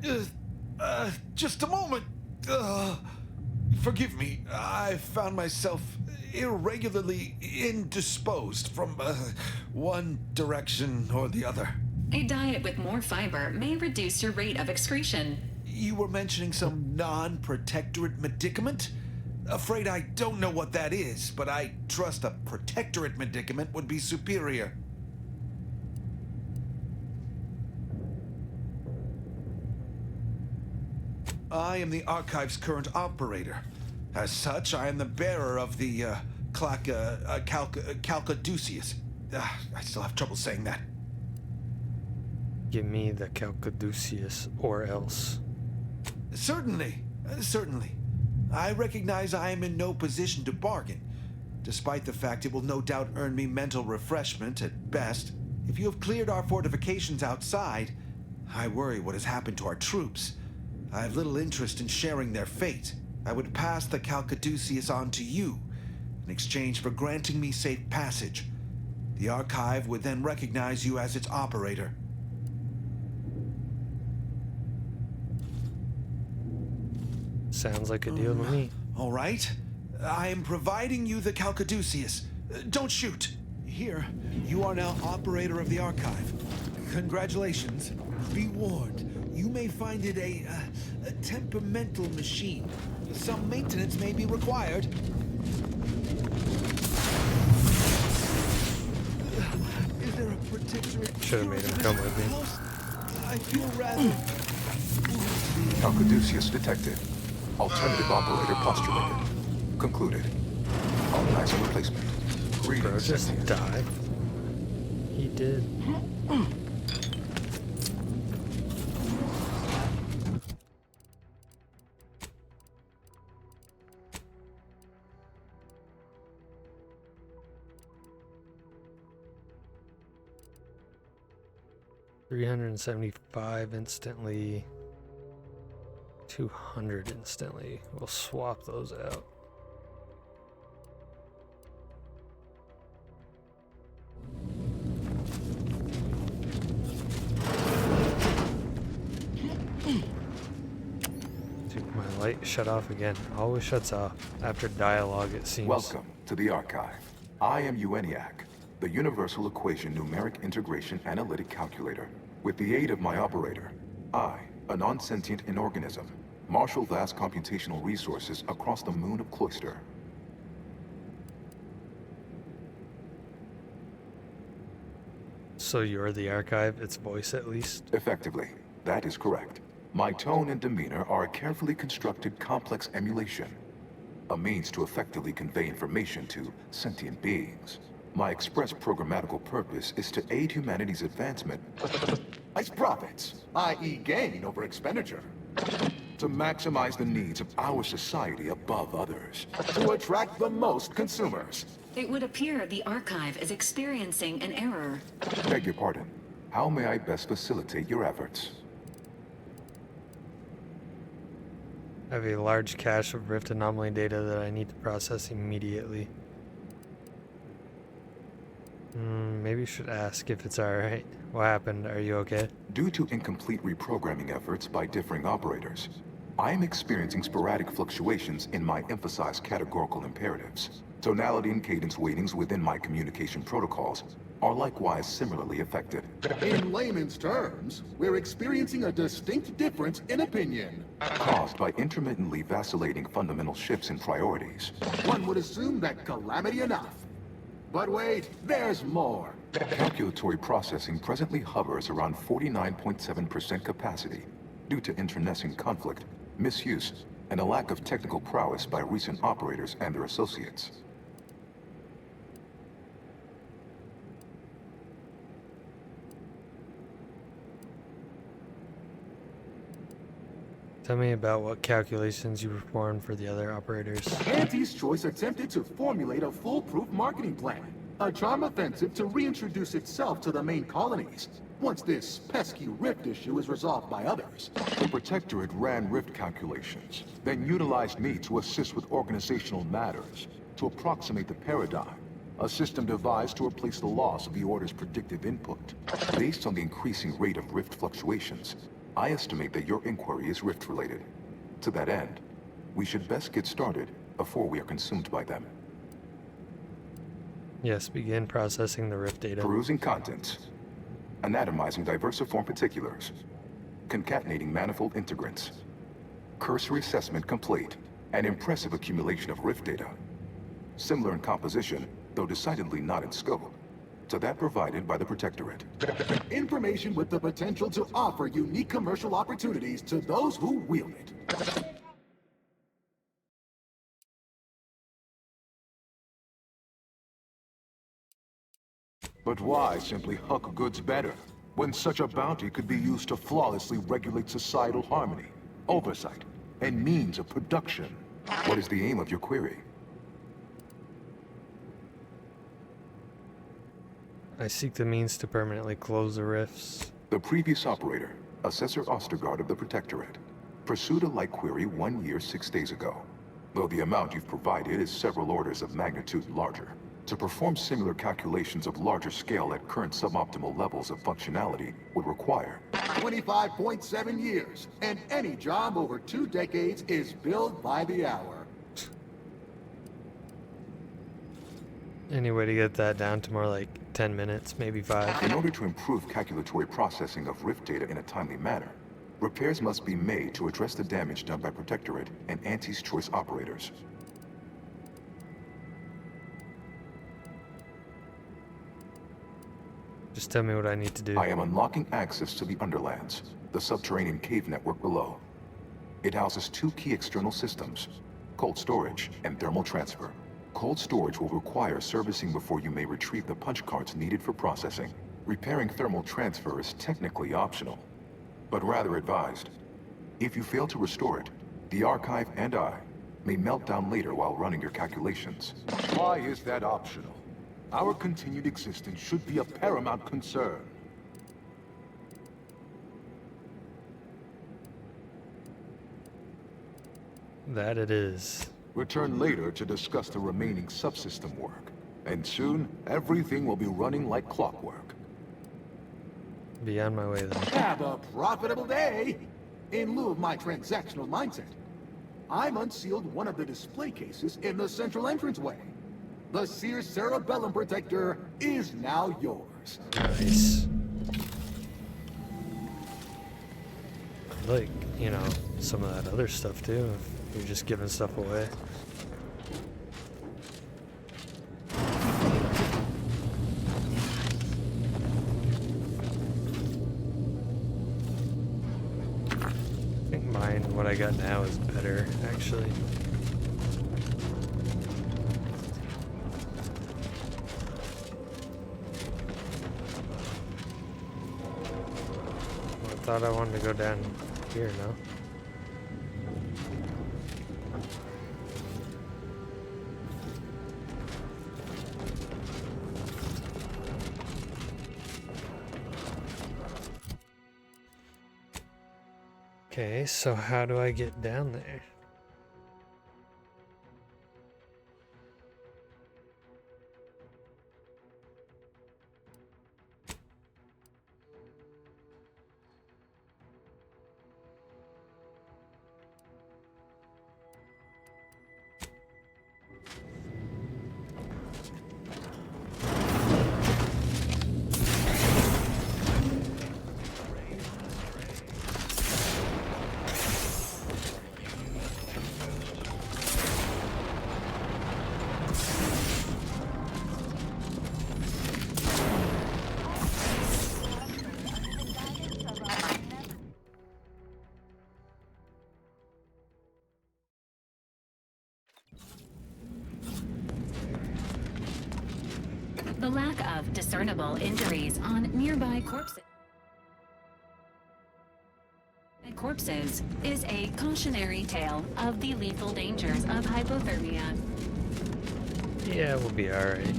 Just a moment. Forgive me. I found myself irregularly indisposed from one direction or the other. A diet with more fiber may reduce your rate of excretion. You were mentioning some non-protectorate medicament? Afraid I don't know what that is, but I trust a protectorate medicament would be superior. I am the Archive's current operator. As such, I am the bearer of the Calcaduceus. I still have trouble saying that. Give me the Calcaduceus or else. Certainly. I recognize I am in no position to bargain, despite the fact it will no doubt earn me mental refreshment at best. If you have cleared our fortifications outside, I worry what has happened to our troops. I have little interest in sharing their fate. I would pass the Calcaduceus on to you, in exchange for granting me safe passage. The Archive would then recognize you as its operator. Sounds like a deal to me. All right. I am providing you the Calcaduceus. Don't shoot. Here, you are now operator of the Archive. Congratulations. Be warned, you may find it a temperamental machine. Some maintenance may be required. Is there a particular... Should have made him come with me. I feel rather... Calcaduceus detected. Alternative operator postulated. Concluded. Organizing replacement. Bro, Greetings, just Sentience. die. He did. $375 instantly. 200 instantly. We'll swap those out. Dude, my light shut off again. Always shuts off after dialogue, it seems. Welcome to the Archive. I am ENIAC, the Universal Equation Numeric Integration Analytic Calculator. With the aid of my operator, I, a non-sentient inorganism, marshal vast computational resources across the moon of Cloister. So you're the Archive, its voice at least? Effectively, that is correct. My tone and demeanor are a carefully constructed complex emulation, a means to effectively convey information to sentient beings. My express programmatical purpose is to aid humanity's advancement. Ice profits, i.e. gain over expenditure. To maximize the needs of our society above others. To attract the most consumers. It would appear the Archive is experiencing an error. Beg your pardon. How may I best facilitate your efforts? I have a large cache of Rift anomaly data that I need to process immediately. Maybe you should ask if it's alright. What happened? Are you okay? Due to incomplete reprogramming efforts by differing operators, I am experiencing sporadic fluctuations in my emphasized categorical imperatives. Tonality and cadence weightings within my communication protocols are likewise similarly affected. In layman's terms, we're experiencing a distinct difference in opinion. Caused by intermittently vacillating fundamental shifts in priorities. One would assume that calamity enough. But wait, there's more. Calculatory processing presently hovers around 49.7% capacity due to internecine conflict, misuse, and a lack of technical prowess by recent operators and their associates. Tell me about what calculations you performed for the other operators. Auntie's Choice attempted to formulate a foolproof marketing plan. A charm offensive to reintroduce itself to the main colonies, once this pesky rift issue is resolved by others. The Protectorate ran rift calculations, then utilized me to assist with organizational matters, to approximate the paradigm, a system devised to replace the loss of the Order's predictive input. Based on the increasing rate of rift fluctuations, I estimate that your inquiry is rift-related. To that end, we should best get started before we are consumed by them. Yes, begin processing the rift data. Perusing contents. Anatomizing diversiform particulars. Concatenating manifold integrants. Cursory assessment complete. An impressive accumulation of rift data. Similar in composition, though decidedly not in scope, to that provided by the Protectorate. Information with the potential to offer unique commercial opportunities to those who wield it. But why simply huck goods better, when such a bounty could be used to flawlessly regulate societal harmony, oversight, and means of production? What is the aim of your query? I seek the means to permanently close the rifts. The previous operator, Assessor Ostergaard of the Protectorate, pursued a like query 1 year, 6 days ago, though the amount you've provided is several orders of magnitude larger. To perform similar calculations of larger scale at current suboptimal levels of functionality would require 25.7 years, and any job over 2 decades is billed by the hour. Any way to get that down to more like 10 minutes, maybe 5? In order to improve calculatory processing of rift data in a timely manner, repairs must be made to address the damage done by Protectorate and Auntie's Choice operators. Just tell me what I need to do. I am unlocking access to the Underlands, the subterranean cave network below. It houses 2 key external systems, cold storage and thermal transfer. Cold storage will require servicing before you may retrieve the punch cards needed for processing. Repairing thermal transfer is technically optional, but rather advised. If you fail to restore it, the archive and I may melt down later while running your calculations. Why is that optional? Our continued existence should be a paramount concern. That it is. Return later to discuss the remaining subsystem work. And soon, everything will be running like clockwork. Be on my way then. Have a profitable day! In lieu of my transactional mindset, I'm unsealed one of the display cases in the central entranceway. The Sears Cerebellum Protector is now yours. Nice. Like, you know, some of that other stuff too. If you're just giving stuff away. I think mine, what I got now, is better, actually. I thought I wanted to go down here, no? Okay, so how do I get down there? The lack of discernible injuries on nearby corpses corpses is a cautionary tale of the lethal dangers of hypothermia. Yeah, we'll be alright.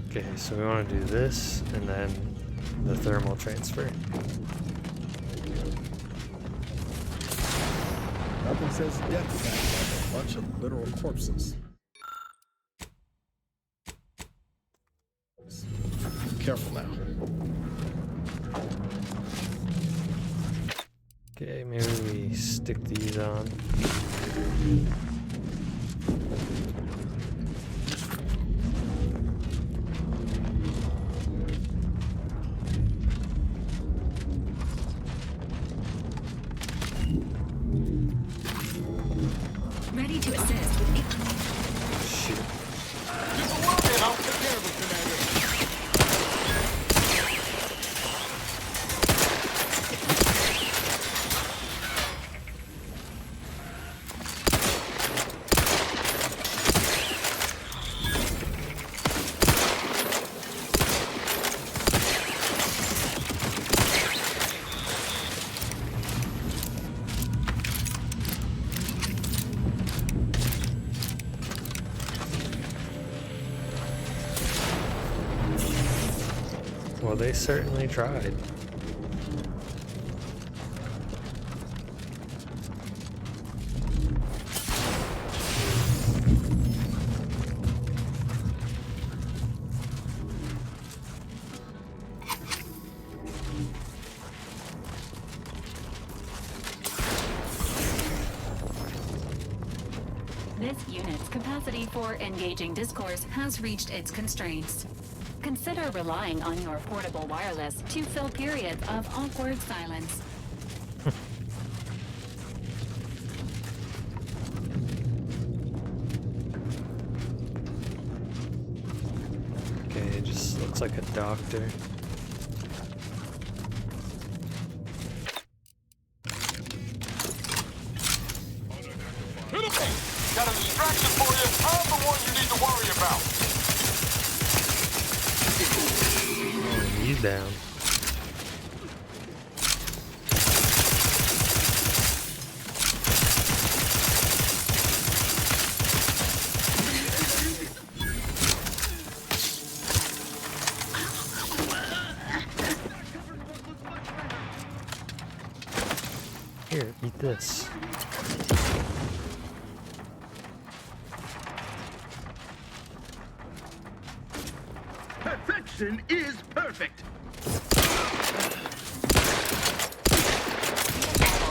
Okay, so we want to do this and then the thermal transfer. Nothing says death sounds like a bunch of literal corpses. Careful now. Okay, maybe we stick these on. Ready to assist with Shoot. Get the work in. I'll take care of it, Commander. Well, they certainly tried. this unit's capacity for engaging discourse has reached its constraints. Consider relying on your portable wireless to fill periods of awkward silence. Okay, it just looks like a doctor. Hit him! Got a distraction for you. I'm the one you need to worry about. Oh, he's down. Here, eat this. Perfection is perfect.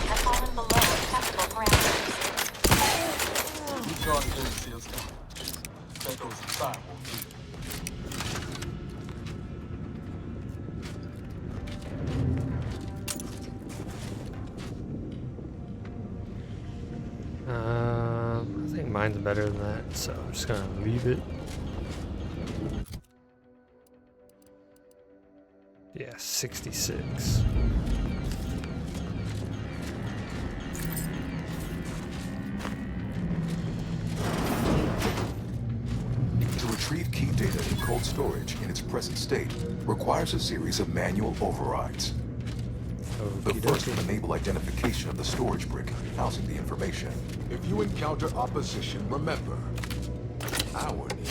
Have fallen below acceptable parameters. You guards didn't see us coming. That goes inside, won't you? I think mine's better than that, so I'm just gonna leave it. Yeah, 66. To retrieve key data in cold storage in its present state requires a series of manual overrides. The first will enable identification of the storage brick housing the information. If you encounter opposition, remember, our need is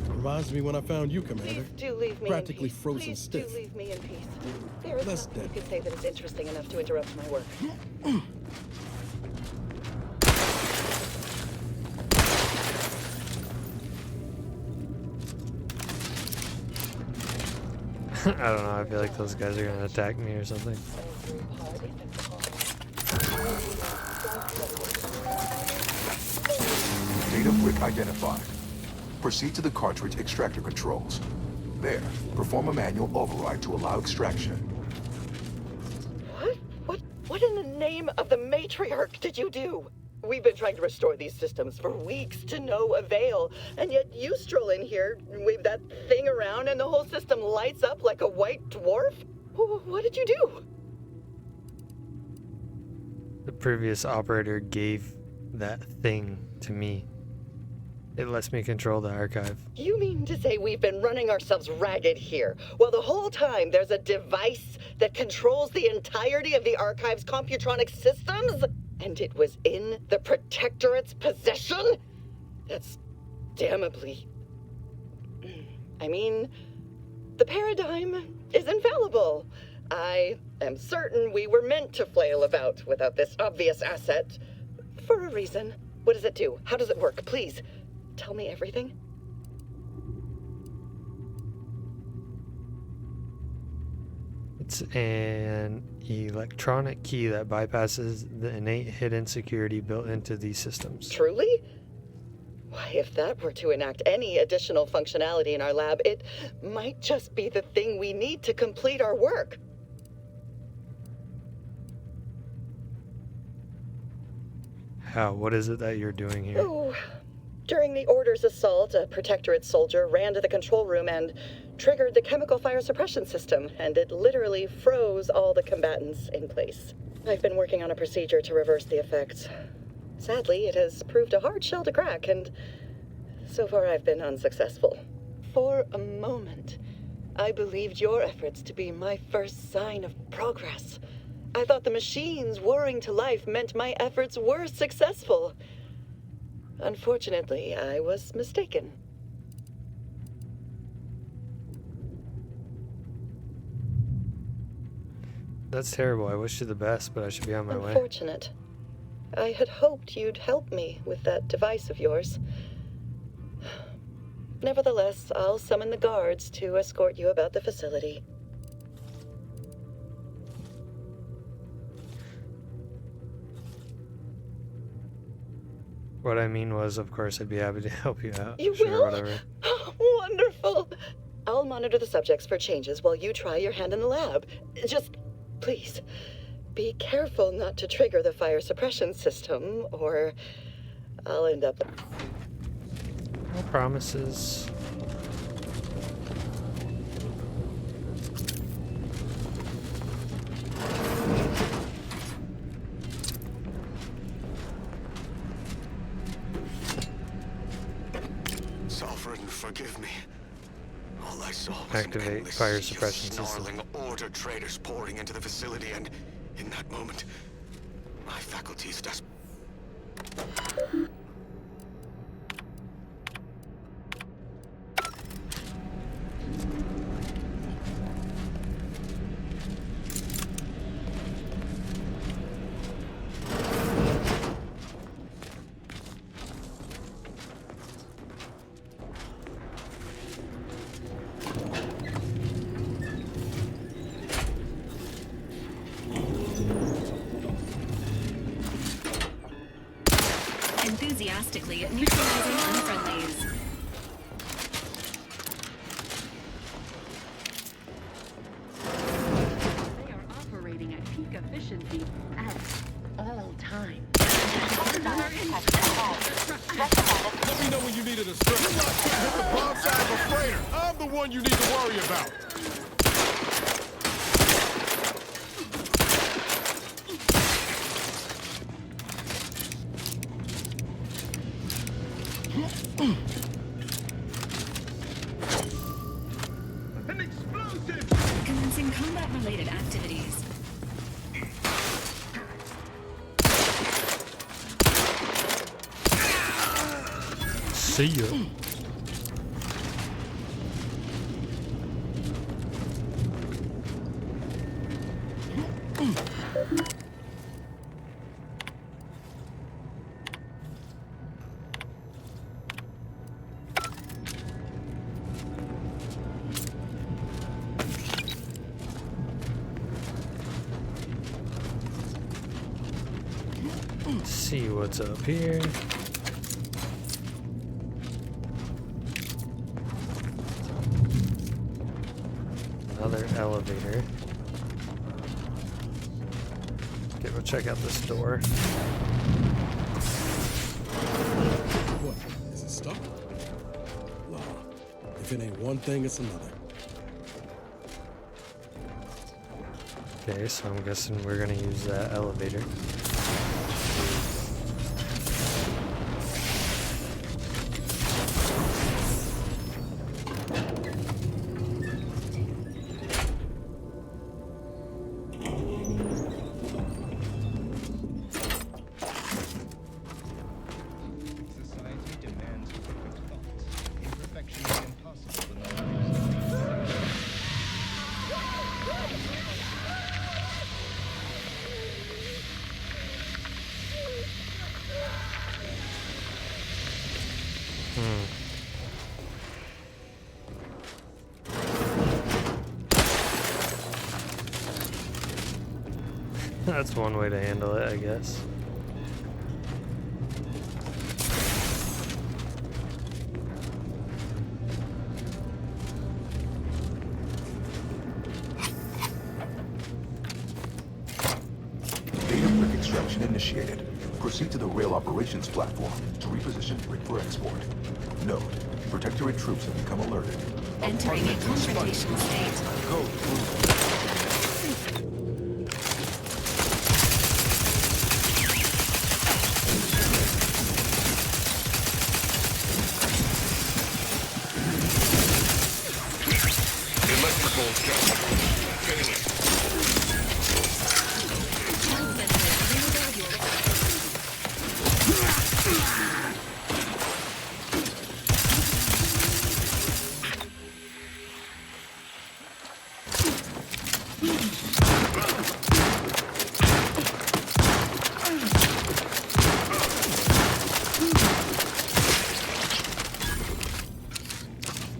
Reminds me when I found you, Commander. Please do leave me Practically in peace. frozen Please stiff. do leave me in peace. There is Less nothing you dead. could say that is interesting enough to interrupt my work. I don't know, I feel like those guys are gonna attack me or something. Data brick identified. Proceed to the cartridge extractor controls. There, perform a manual override to allow extraction. What in the name of the matriarch did you do? We've been trying to restore these systems for weeks to no avail, and yet you stroll in here, wave that thing around, and the whole system lights up like a white dwarf? What did you do? The previous operator gave that thing to me. It lets me control the archive. You mean to say we've been running ouraselves ragged here, while the whole time there's a device that controls the entirety of the archive's computronic systems? And it was in the Protectorate's possession? That's damnably... I mean, the paradigm is infallible. I am certain we were meant to flail about without this obvious asset. For a reason. What does it do? How does it work? Please, tell me everything. It's an electronic key that bypasses the innate hidden security built into these systems. Truly? Why, if that were to enact any additional functionality in our lab, it might just be the thing we need to complete our work. How? What is it that you're doing here? Oh, during the Order's assault, a Protectorate soldier ran to the control room and triggered the chemical fire suppression system, and it literally froze all the combatants in place. I've been working on a procedure to reverse the effects. Sadly, it has proved a hard shell to crack, and so far I've been unsuccessful. For a moment, I believed your efforts to be my first sign of progress. I thought the machines whirring to life meant my efforts were successful. Unfortunately, I was mistaken. That's terrible. I wish you the best, but I should be on my way. Unfortunate. I had hoped you'd help me with that device of yours. Nevertheless, I'll summon the guards to escort you about the facility. What I mean was, of course, I'd be happy to help you out. You sure, will? Whatever. Wonderful. I'll monitor the subjects for changes while you try your hand in the lab. Just, please, be careful not to trigger the fire suppression system, or I'll end up... No promises. Sovereign, forgive me. All I saw was Activate an endless fire sea of suppression system. snarling Order traders pouring into the facility, and in that moment, my faculties just... Enthusiastically neutralizing unfriendlies. They are operating at peak efficiency at all times. Let me know when you needed a strip. You lot couldn't hit the wrong side of a freighter. I'm the one you need to worry about. Commencing combat-related activities. See ya. See what's up here. Another elevator. Okay, we'll check out this door. What? Is it stuck? Nah. If it ain't one thing, it's another. Okay, so I'm guessing we're gonna use that elevator. Society demands perfect thoughts. Imperfection is impossible without That's one way to handle it, I guess. Data brick extraction initiated. Proceed to the rail operations platform to reposition brick for export. Note, Protectorate troops have become alerted. Entering a confrontation state. Go,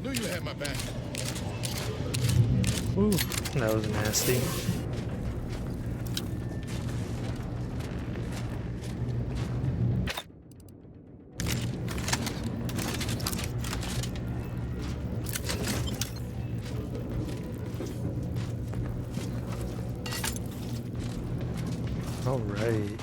Knew you had my back. Ooh, that was nasty. All right.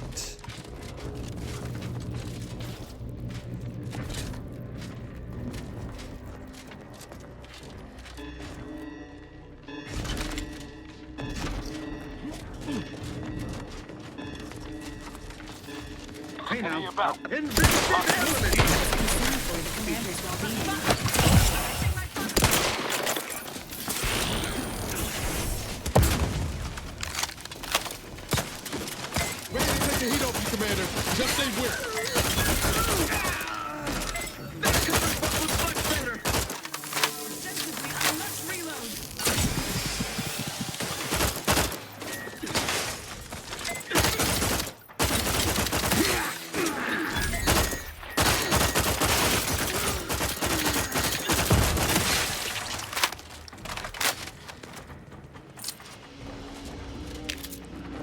Hey now, about Ready to take the heat off you, Commander. Just stay with.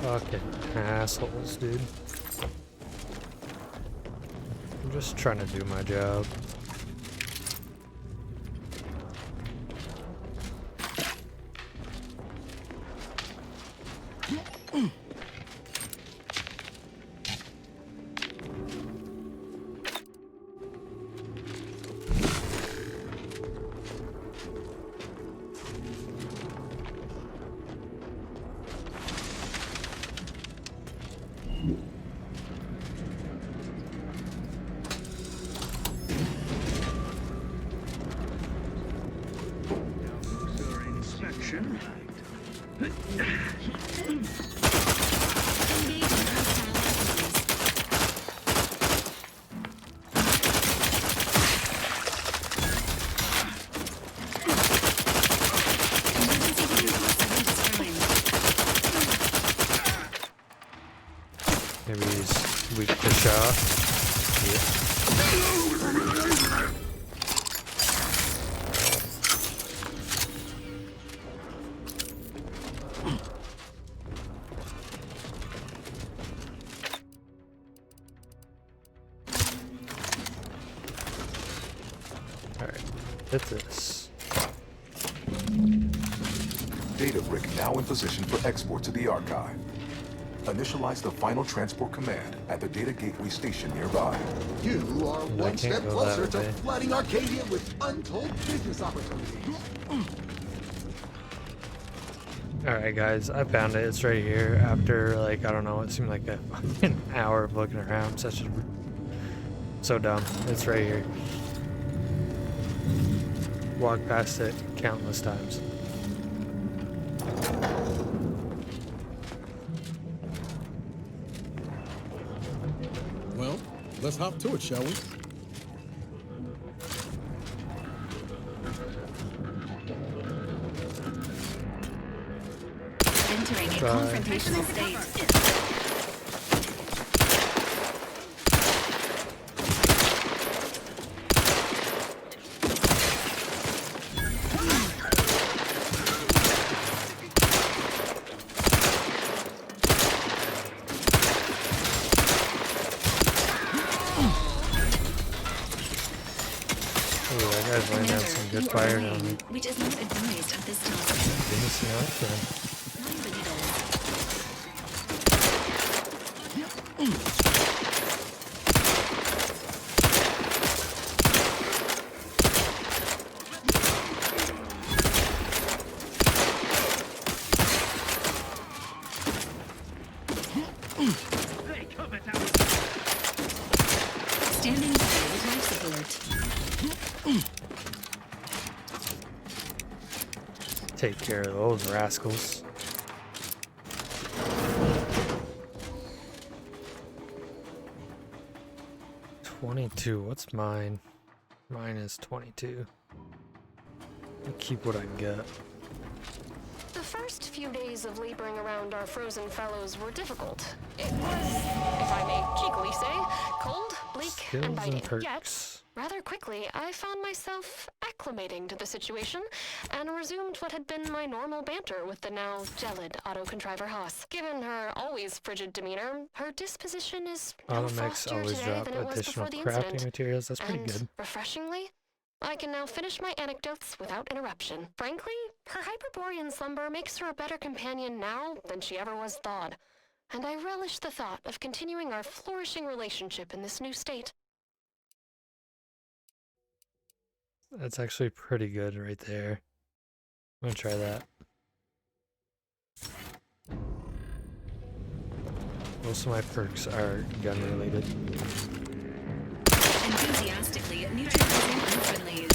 Fucking assholes, dude. I'm just trying to do my job. Inspection. Maybe he's weak to shock. Alright, hit this. Data brick now in position for export to the archive. Initialize the final transport command at the data gateway station nearby. You are one step closer to flooding Arcadia with untold business opportunities. Alright guys, I found it. It's right here after, like, I don't know, it seemed like an hour of looking around. So dumb. It's right here. Walked past it countless times. Well, let's hop to it, shall we? Entering a confrontational state. Good fire on me. Which is not advised at this time. Didn't see how Standing by with life support. Take care of those rascals. $22. What's mine? Mine is 22. I'll keep what I get. The first few days of laboring around our frozen fellows were difficult. It was, if I may cheekily say, cold, bleak, and biting. Yet, rather quickly, I found myself acclimating to the situation and resumed what had been my normal banter with the now gelid auto-contriver Haas. Given her always frigid demeanor, her disposition is no frostier today than it was before the incident. Materials. That's pretty good. Refreshingly, I can now finish my anecdotes without interruption. Frankly, her Hyperborean slumber makes her a better companion now than she ever was thawed, and I relish the thought of continuing our flourishing relationship in this new state. That's actually pretty good right there. I'm gonna try that. Most of my perks are gun related. Enthusiastically neutralizing unfriendlies.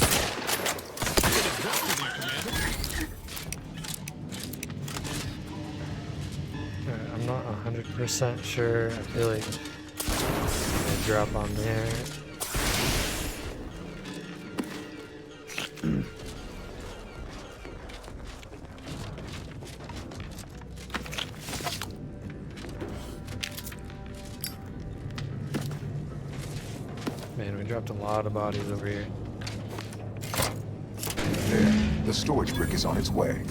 Alright, I'm not 100% sure. I feel like I'm gonna drop on there. Man, we dropped a lot of bodies over here. There, the storage brick is on its way.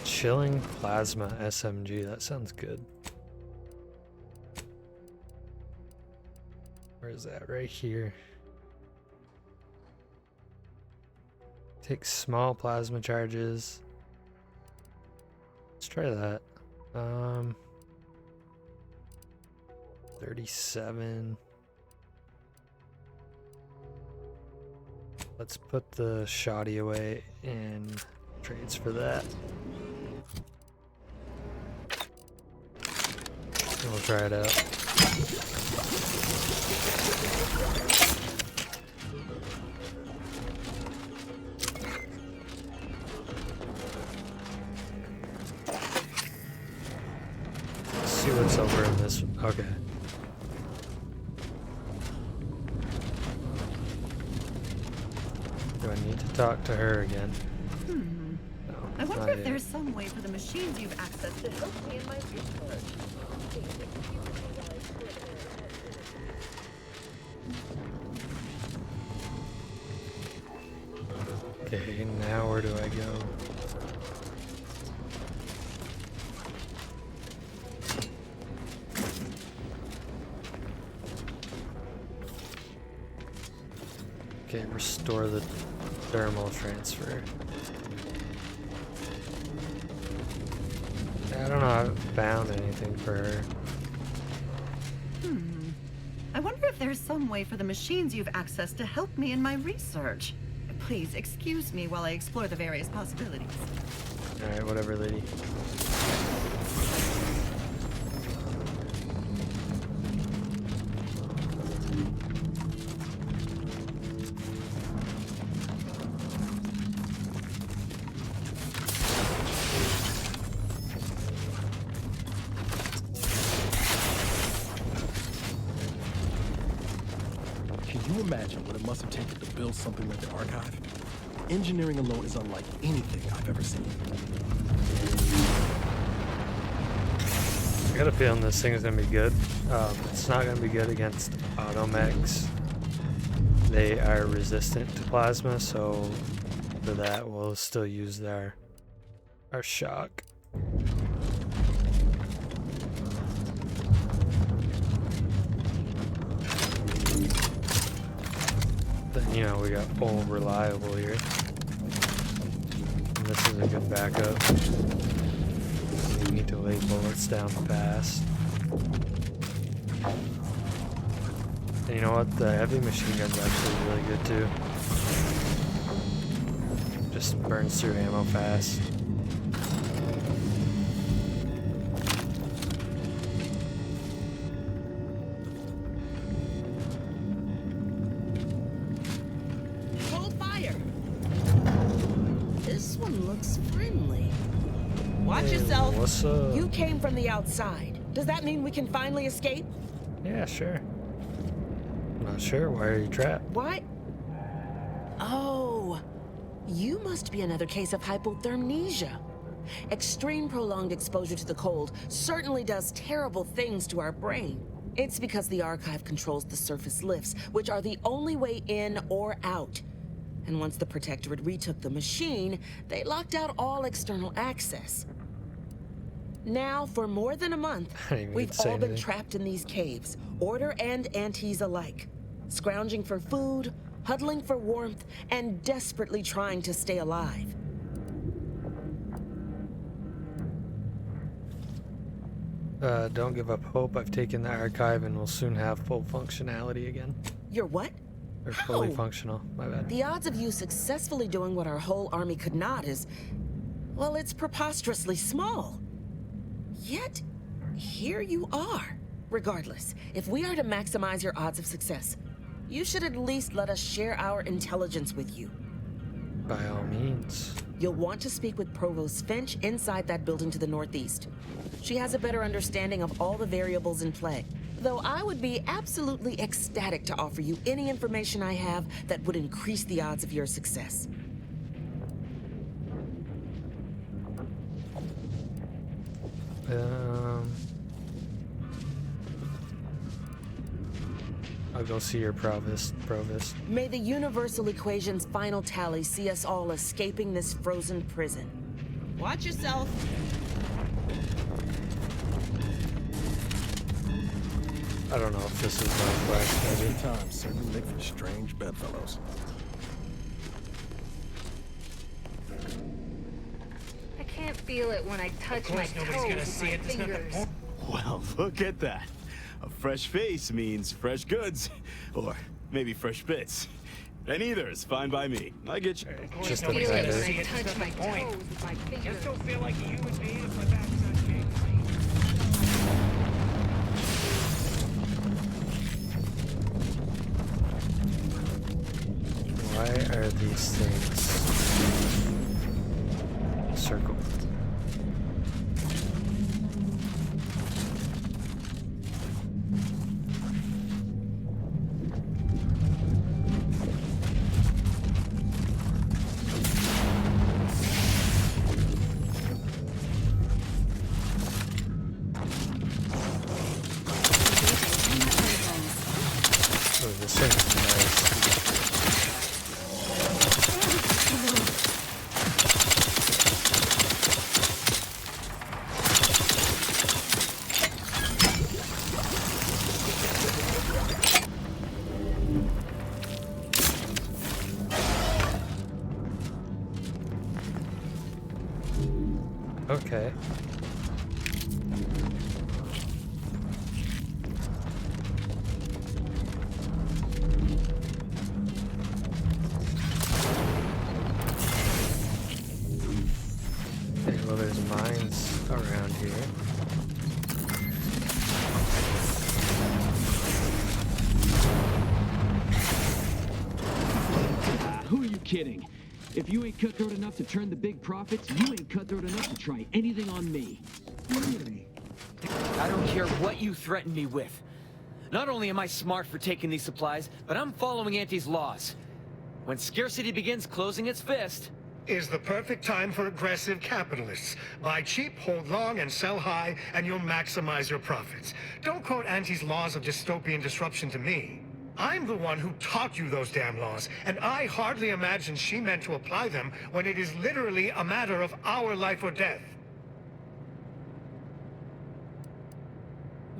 Chilling plasma SMG, that sounds good. Where is that? Right here. Take small plasma charges. Let's try that. 37. Let's put the shoddy away and trades for that. And we'll try it out. Let's see what's over in this. Okay. Do I need to talk to her again? No, I wonder if there's some way for the machines you've accessed to help me in my research. Okay, now where do I go? Okay, restore the thermal transfer. I don't know, I haven't found anything for her. I wonder if there's some way for the machines you've accessed to help me in my research. I Please excuse me while I explore the various possibilities. Alright, whatever, lady. Can you imagine what it must have taken to build something like the archive? Engineering alone is unlike anything I've ever seen. I got a feeling this thing is gonna be good. It's not gonna be good against automechs. They are resistant to plasma, so for that we'll still use our shock. Then, you know, we got full reliable here. And this is a good backup. We need to lay bullets down fast. And you know what? The heavy machine gun's actually really good too. Just burns through ammo fast. Hold fire! This one looks friendly. Watch yourself. What's up? You came from the outside. Does that mean we can finally escape? Yeah, sure. Not sure. Why are you trapped? What? Oh, you must be another case of hypothermia. Extreme prolonged exposure to the cold certainly does terrible things to our brain. It's because the archive controls the surface lifts, which are the only way in or out. And once the Protectorate retook the machine, they locked out all external access. Now, for more than a month, we've all been trapped in these caves, Order and Antes alike, scrounging for food, huddling for warmth, and desperately trying to stay alive. Don't give up hope. I've taken the archive and we'll soon have full functionality again. You're what? Or fully functional, my bad. The odds of you successfully doing what our whole army could not is, well, it's preposterously small. Yet, here you are. Regardless, if we are to maximize your odds of success, you should at least let us share our intelligence with you. By all means. You'll want to speak with Provost Finch inside that building to the northeast. She has a better understanding of all the variables in play. Though I would be absolutely ecstatic to offer you any information I have that would increase the odds of your success. I'll go see your provost. May the universal equation's final tally see us all escaping this frozen prison. Watch yourself. I don't know if this is my quest, maybe. Times certainly make for strange bedfellows. I can't feel it when I touch my toes with my fingers. Well, look at that. A fresh face means fresh goods. Or maybe fresh bits. And either is fine by me. I get you. Just I feel it when I touch my toes with my fingers. Just don't feel like a human being if my back's not kicked. Why are these things circled? Oh, this thing is nice. Okay. around here. Who are you kidding? If you ain't cutthroat enough to turn the big profits, you ain't cutthroat enough to try anything on me. Really? I don't care what you threaten me with. Not only am I smart for taking these supplies, but I'm following Auntie's laws. When scarcity begins closing its fist... Is the perfect time for aggressive capitalists. Buy cheap, hold long, and sell high, and you'll maximize your profits. Don't quote Auntie's laws of dystopian disruption to me. I'm the one who taught you those damn laws, and I hardly imagine she meant to apply them when it is literally a matter of our life or death.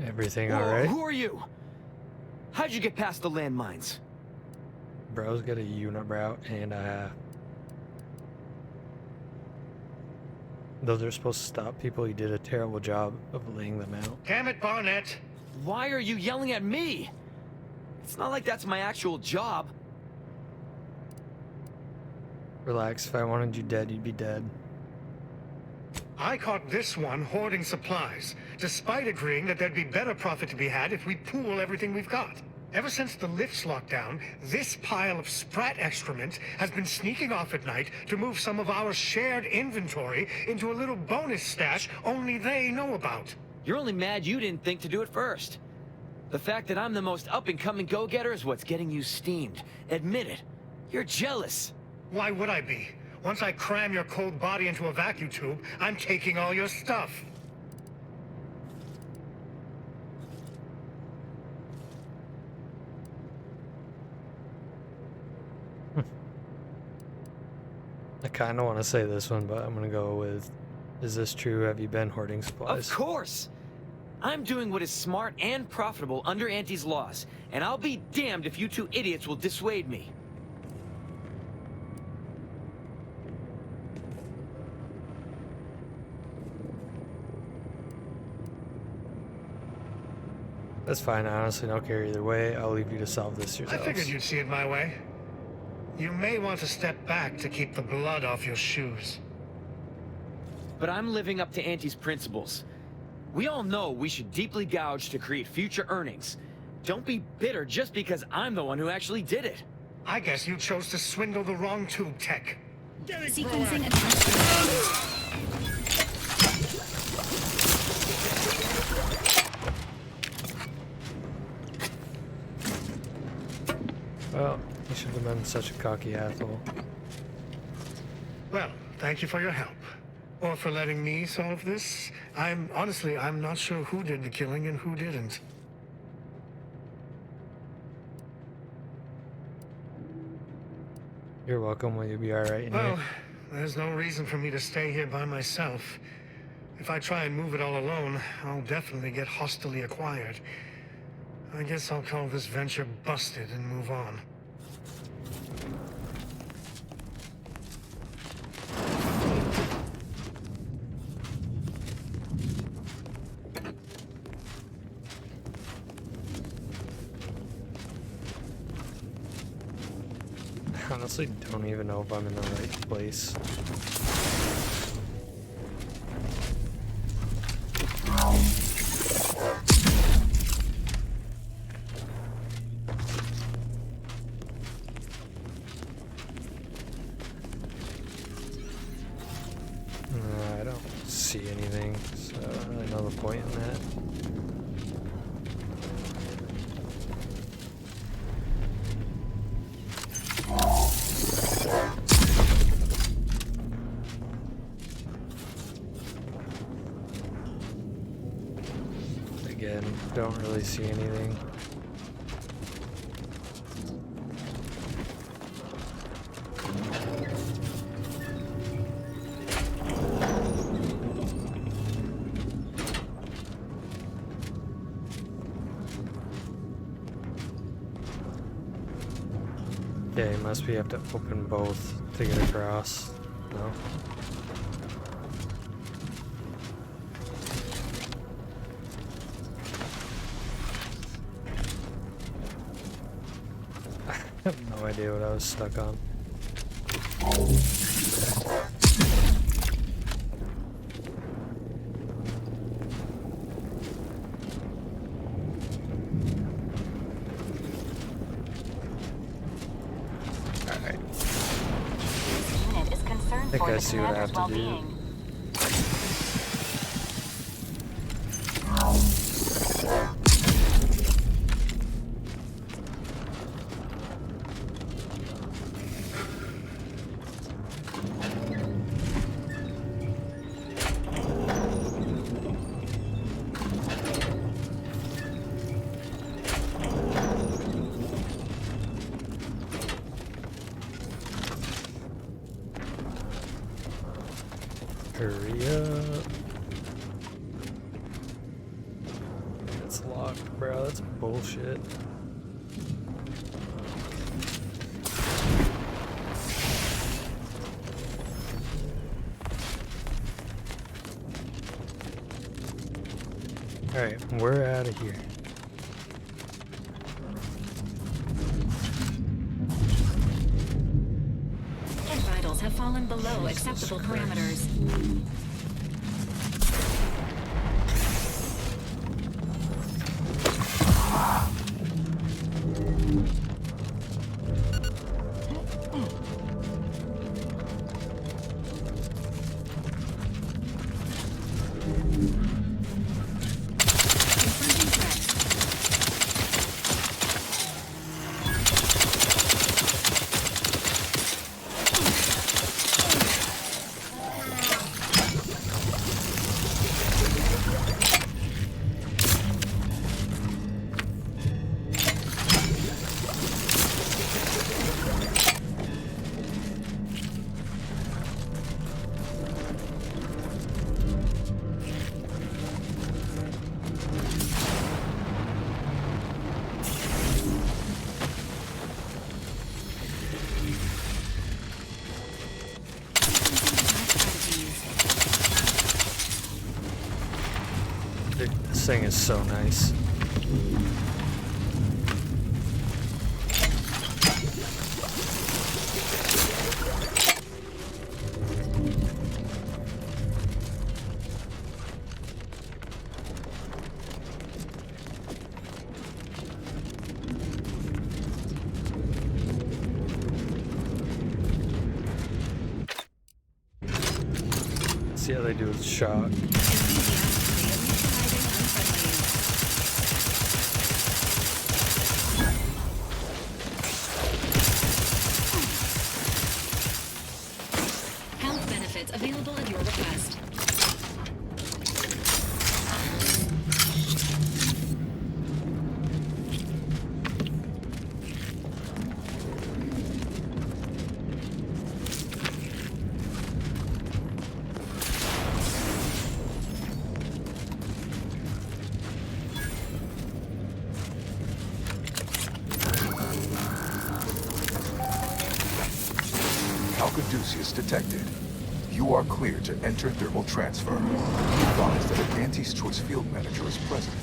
Everything alright? Who are you? How'd you get past the landmines? Bro's got a unibrow and a half. Though they're supposed to stop people, he did a terrible job of laying them out. Damn it, Barnett! Why are you yelling at me? It's not like that's my actual job. Relax, if I wanted you dead, you'd be dead. I caught this one hoarding supplies, despite agreeing that there'd be better profit to be had if we pool everything we've got. Ever since the lifts locked down, this pile of sprat excrement has been sneaking off at night to move some of our shared inventory into a little bonus stash only they know about. You're only mad you didn't think to do it first. The fact that I'm the most up-and-coming go-getter is what's getting you steamed. Admit it. You're jealous. Why would I be? Once I cram your cold body into a vacuum tube, I'm taking all your stuff. I kind of want to say this one, but I'm going to go with, is this true? Have you been hoarding supplies? Of course! I'm doing what is smart and profitable under Auntie's laws, and I'll be damned if you two idiots will dissuade me. That's fine, I honestly don't care either way. I'll leave you to solve this I yourselves. figured you'd see it my way. You may want to step back to keep the blood off your shoes. But I'm living up to Auntie's principles. We all know we should deeply gouge to create future earnings. Don't be bitter just because I'm the one who actually did it. I guess you chose to swindle the wrong tube tech. Sequencing Well, you should have been such a cocky asshole. Well, thank you for your help. Or for letting me solve this. I'm not sure who did the killing and who didn't. You're welcome. Will you be alright in Well, here? there's no reason for me to stay here by myself. If I try and move it all alone, I'll definitely get hostilely acquired. I guess I'll call this venture busted and move on. I honestly don't even know if I'm in the right place. I don't see anything, so I don't really know the point in that. Again, don't really see anything. Okay, must be have to open both to get across. No? I have no idea what I was stuck on. think I see what I have to do. Hurry up. It's locked, bro. That's bullshit. Alright, we're out of here. Head vitals have fallen below acceptable parameters. This thing is so nice. See how they do with shock. Health benefits available at your request. Caduceus detected. You are clear to enter thermal transfer. Advise that an Anti's Choice field manager is present.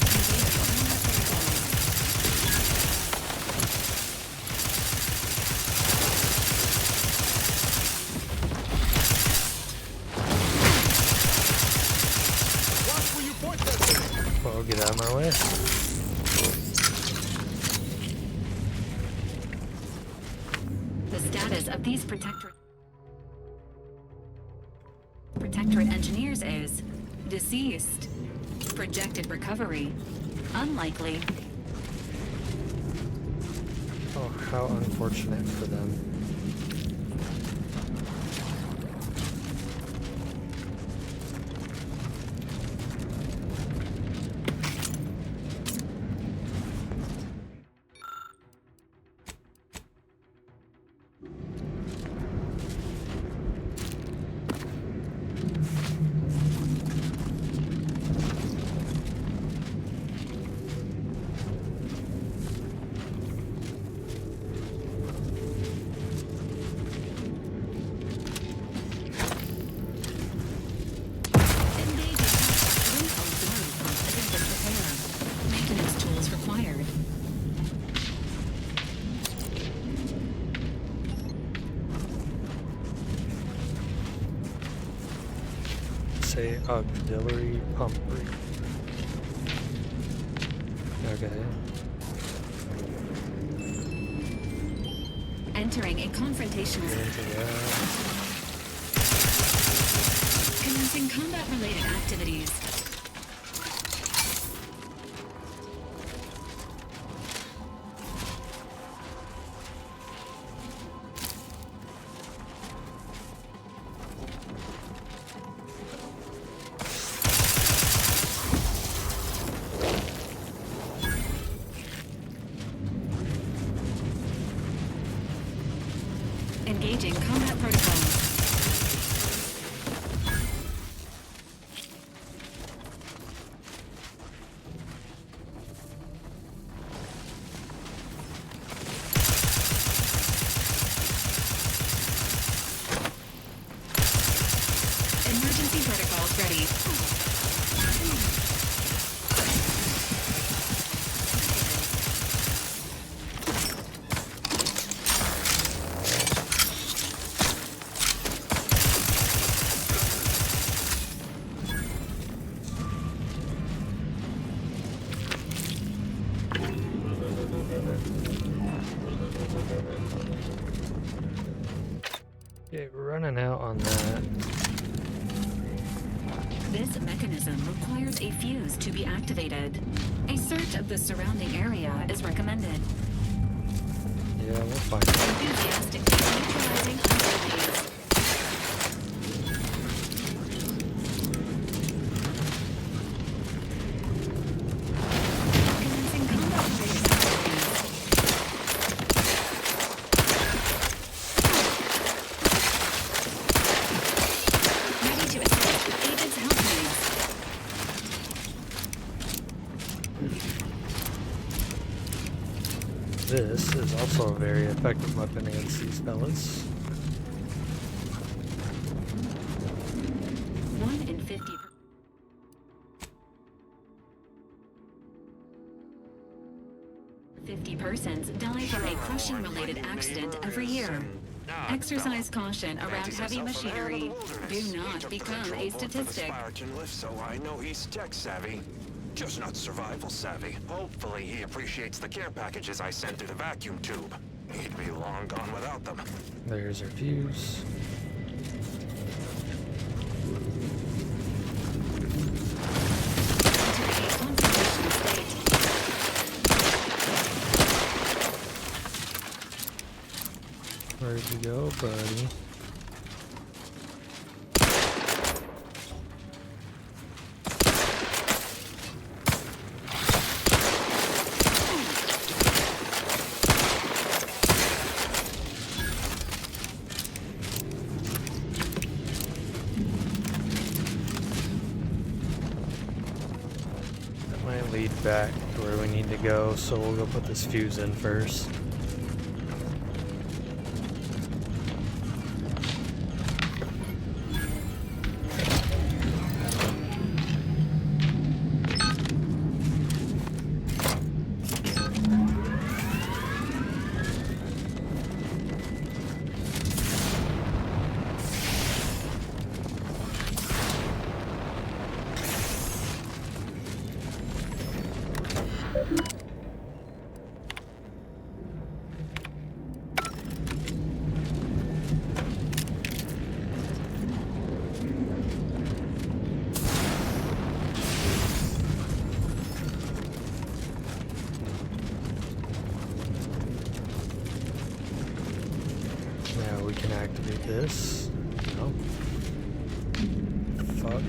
Watch where you point that thing. Well, get out of my way. The status of these Protectorate engineers is deceased. Projected recovery unlikely. Oh, how unfortunate for them. Say auxiliary pump rig. Okay. Entering a confrontational zone. Commencing combat-related activities. Engaging combat protocols. Emergency protocols ready. Okay, running out on that. This mechanism requires a fuse to be activated. A search of the surrounding area is recommended. Yeah, we'll find it. Enthusiastically neutralizing unrelays. Commencing combat-related activities. Ready to assist with agents' health needs. This is also a very effective weapon against these fellas. 1 in 50. 50 persons die from a crushing-related accident every year. Exercise caution around heavy machinery. Do not become a statistic. So I know he's tech savvy, just not survival savvy. Hopefully he appreciates the care packages I sent through the vacuum tube. He'd be long gone without them. There's our fuse. Where'd you go, buddy? That might lead back to where we need to go, so we'll go put this fuse in first. Now we can activate this. No. Fuck.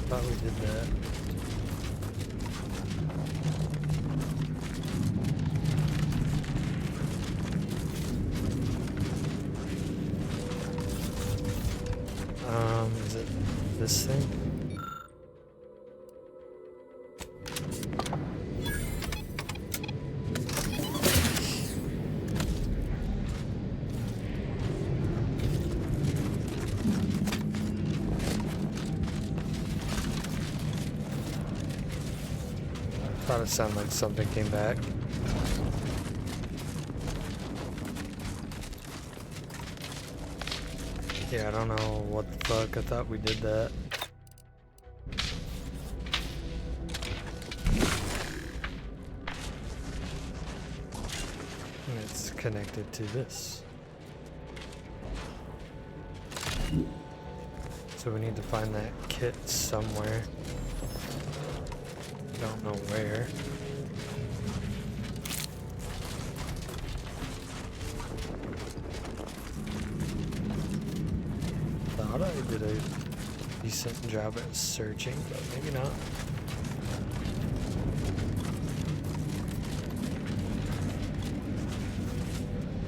Thought we did that. Is it this thing? Thought it sounded like something came back. Yeah, I don't know what the fuck. I thought we did that. connected to this. So we need to find that kit somewhere. Don't know where. Thought I did a decent job at searching, but maybe not.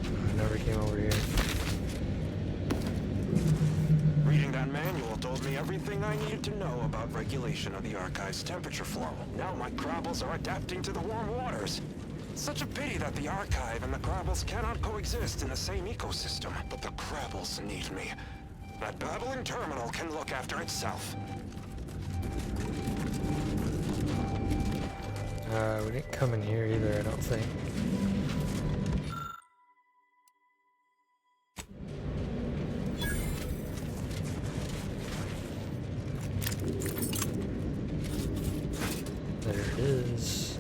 I never came over here. Reading that manual told me everything I needed to know about regulation of the Archive's temperature flow. Now my Crabbles are adapting to the warm waters. It's such a pity that the Archive and the Crabbles cannot coexist in the same ecosystem. But the Crabbles need me. That babbling terminal can look after itself. We didn't come in here either, I don't think. There it is.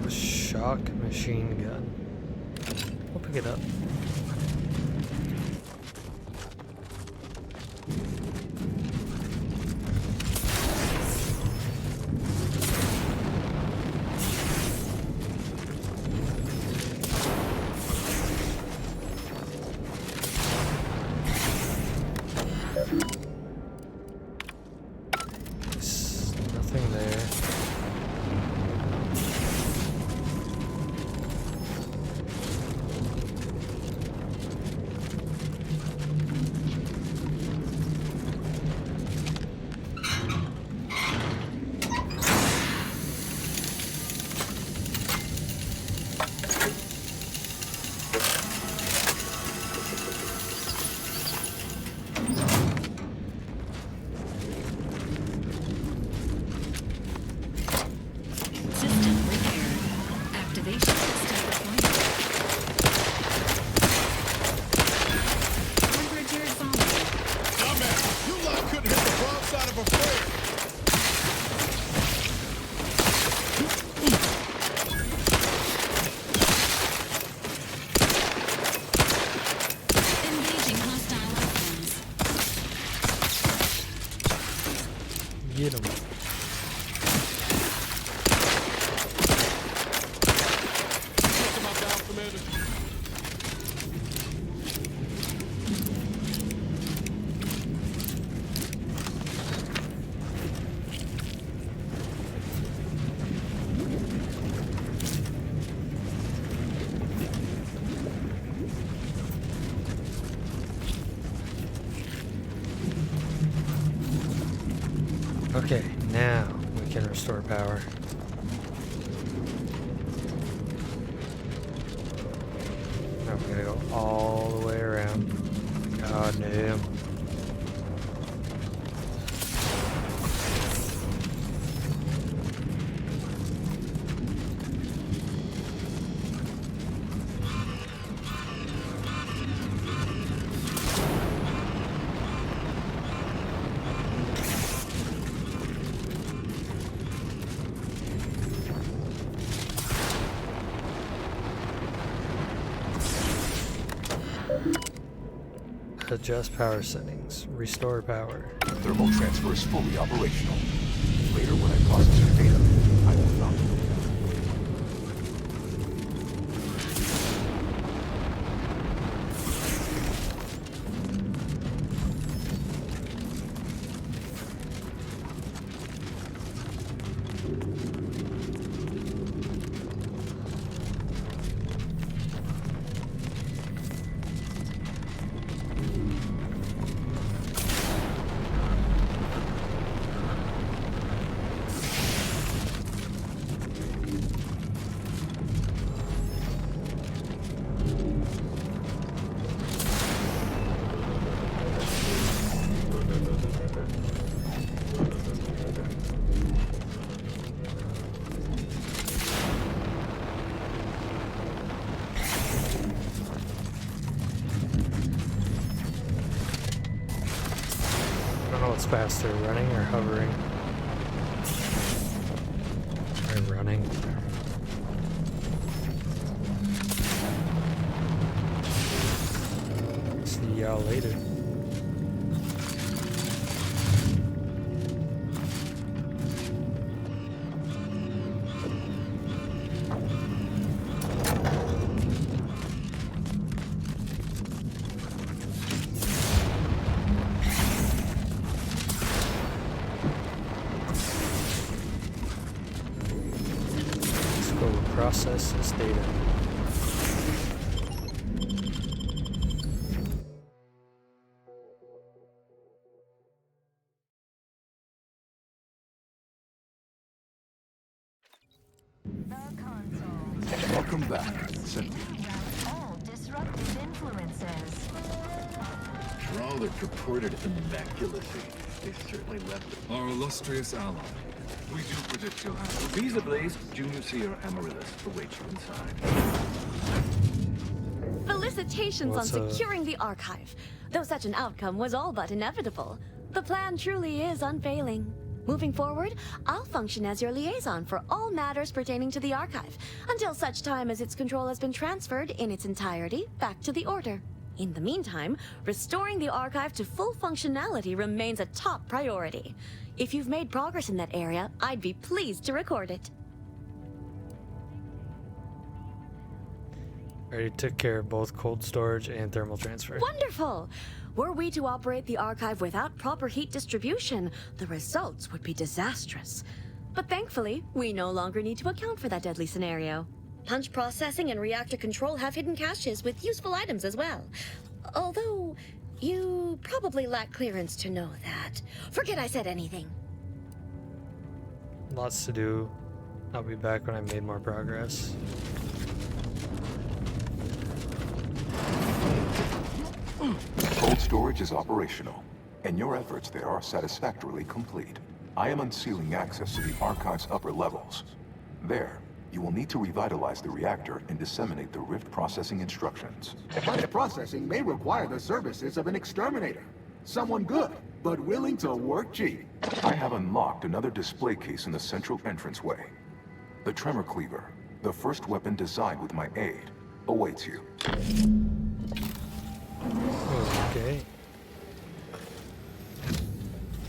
A shock machine gun. We'll pick it up. Nothing there. Get him. Okay, now we can restore power. Now we're gonna go all the way around. God damn. Adjust power settings. Restore power. Thermal transfer is fully operational. Later, when I process your data, I will not. What's faster, running or hovering? Or running. See y'all later. Let's go process this data. Welcome back, Cynthia. All disruptive influences. For all their purported immaculacy, they certainly left it. Our illustrious ally. We do predict you'll have Feasibly, Junior Seer Amaryllis awaits you inside. Felicitations What's on securing the archive. Though such an outcome was all but inevitable, the plan truly is unfailing. Moving forward, I'll function as your liaison for all matters pertaining to the archive, until such time as its control has been transferred in its entirety back to the Order. In the meantime, restoring the archive to full functionality remains a top priority. If you've made progress in that area, I'd be pleased to record it. I already took care of both cold storage and thermal transfer. Wonderful! Were we to operate the archive without proper heat distribution, the results would be disastrous. But thankfully, we no longer need to account for that deadly scenario. Punch processing and reactor control have hidden caches with useful items as well. Although, you probably lack clearance to know that. Forget I said anything. Lots to do. I'll be back when I made more progress. Cold storage is operational, and your efforts there are satisfactorily complete. I am unsealing access to the archive's upper levels. There, you will need to revitalize the reactor and disseminate the rift processing instructions. But processing may require the services of an exterminator. Someone good, but willing to work cheap. I have unlocked another display case in the central entranceway. The Tremor Cleaver, the first weapon designed with my aid, awaits you. Okay.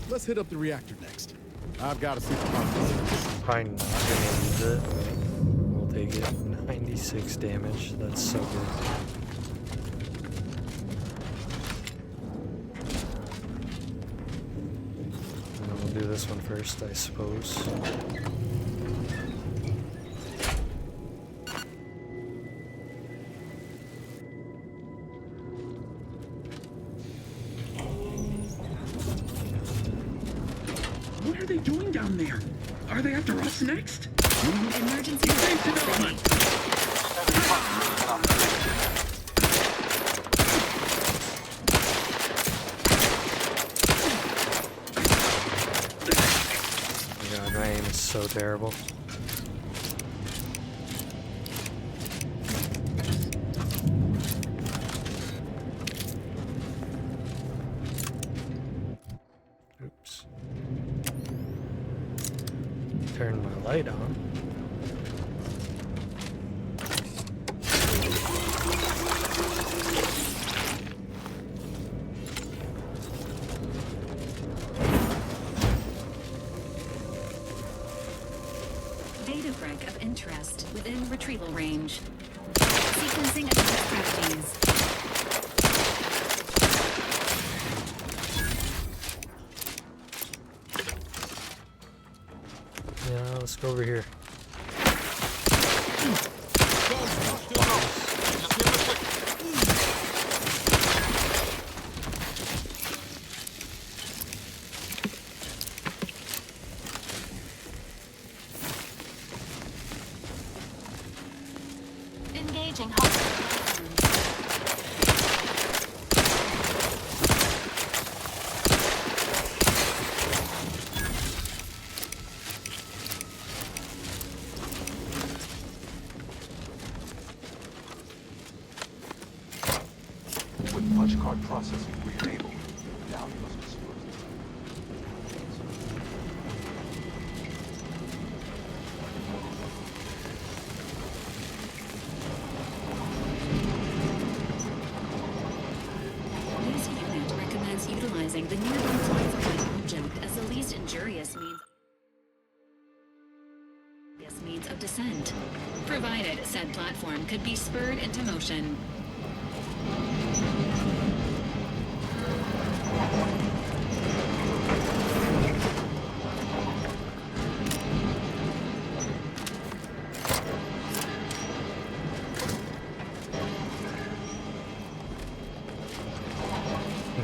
Let's hit up the reactor next. I've got to see the process. Probably not gonna use it. We'll take it. 96 damage. That's so good. And then we'll do this one first, I suppose. What are they doing down there? Are they after us next? Emergency development. Oh god, my aim is so terrible. Oops. Turn my light on. Data brick of interest within retrieval range. Sequencing of strategies. Yeah, let's go over here. Engaging hostile. With punch card processing re-enabled, now you must dispose recognizing the nearby flight object as the least injurious means of descent, provided said platform could be spurred into motion.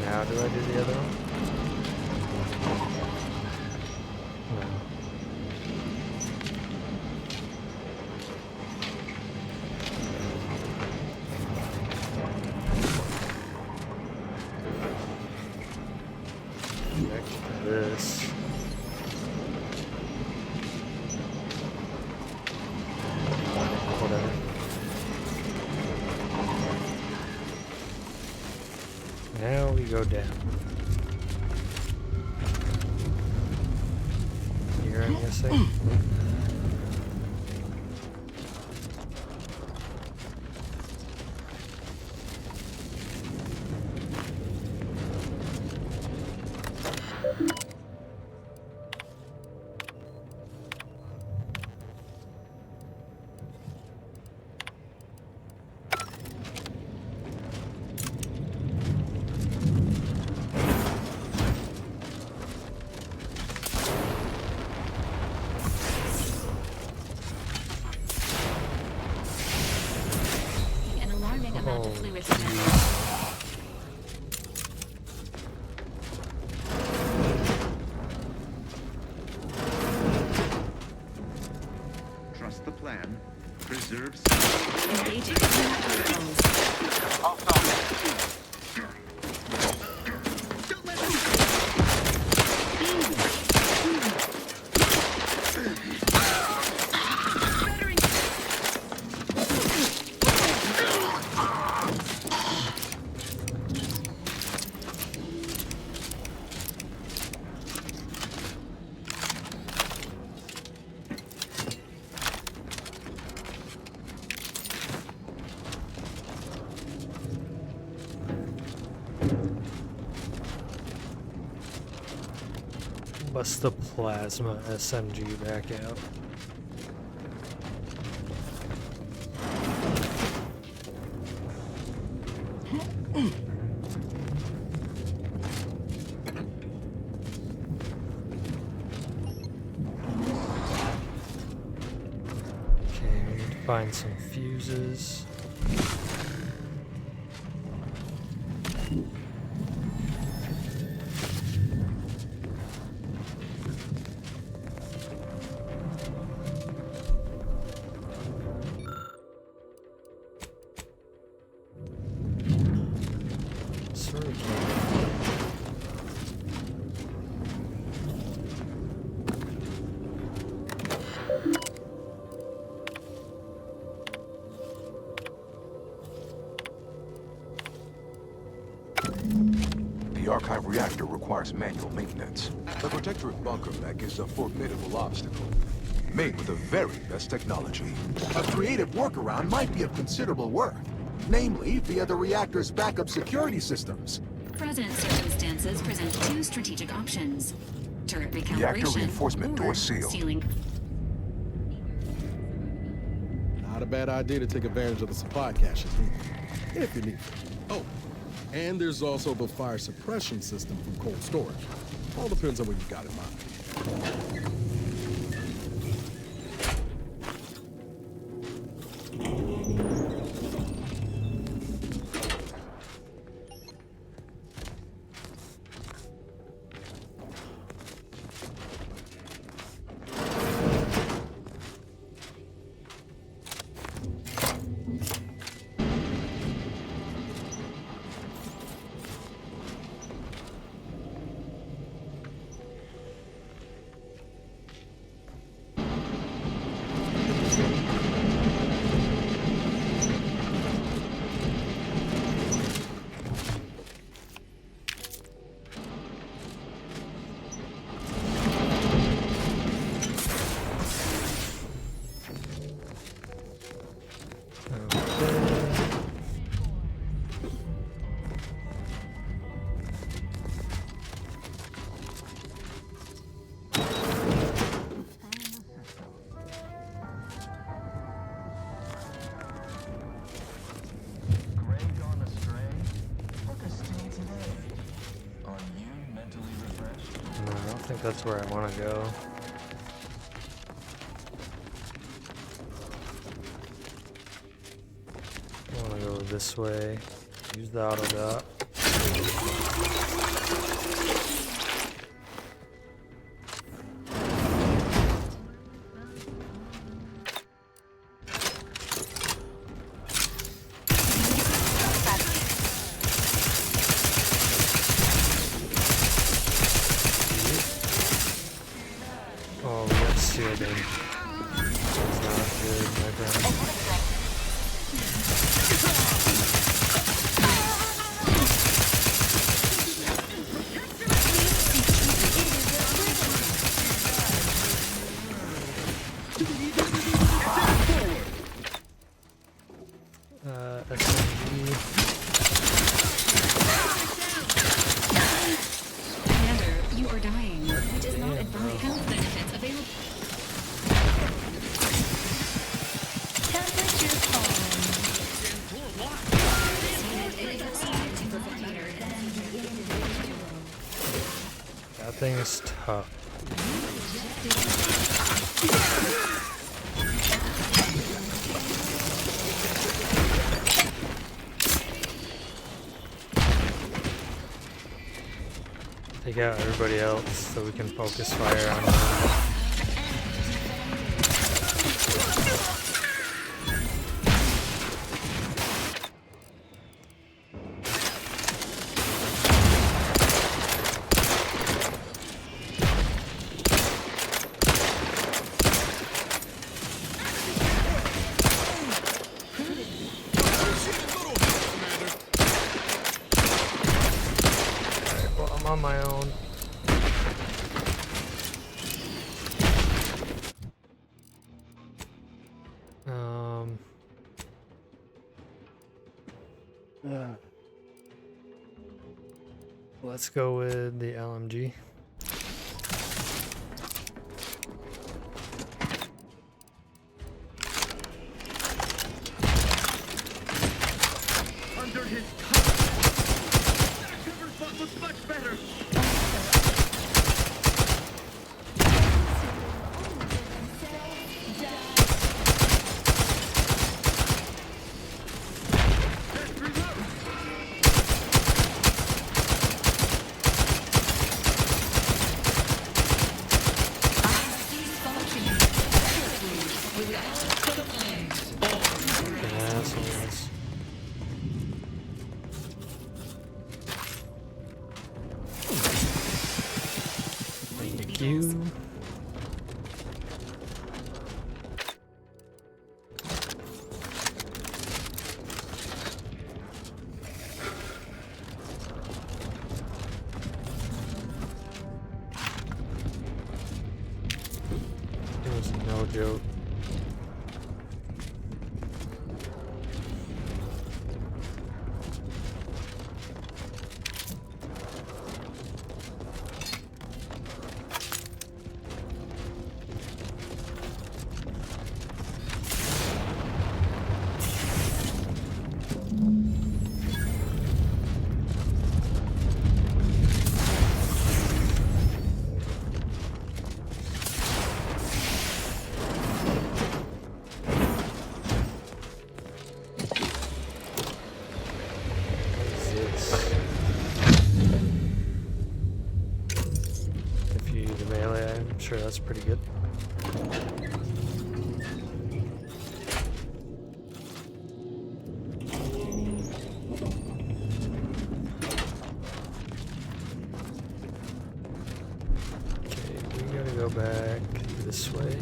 Now do I do the other one? This. Whatever. Now we go down. Here, I'm guessing. Trust the plan. Preserve. Engaging protocols. Bust the plasma SMG back out. Okay, we need to find some fuses. The archive reactor requires manual maintenance. The protectorate bunker mech is a formidable obstacle, made with the very best technology. A creative workaround might be of considerable worth, namely via the reactor's backup security systems. Present circumstances present two strategic options: turret recalibration, Reactor reinforcement door sealed. Sealing. Not a bad idea to take advantage of the supply caches, if you need it. Oh, and there's also the fire suppression system from cold storage. All depends on what you've got in mind. think that's where I want to go. I want to go this way. Use the auto dot. Oh, we got sealed in. That's not good, my friend. SMG. Commander, you are dying. Which is not advised. Health benefits available. Temperature That thing is tough. Take out everybody else so we can focus fire on them. On my own. Let's go with the LMG. Under his cover. That cover spot looks much better. Assholes. Thank you. It was no joke. If you use a melee, I'm sure that's pretty good. Okay, we gotta go back this way.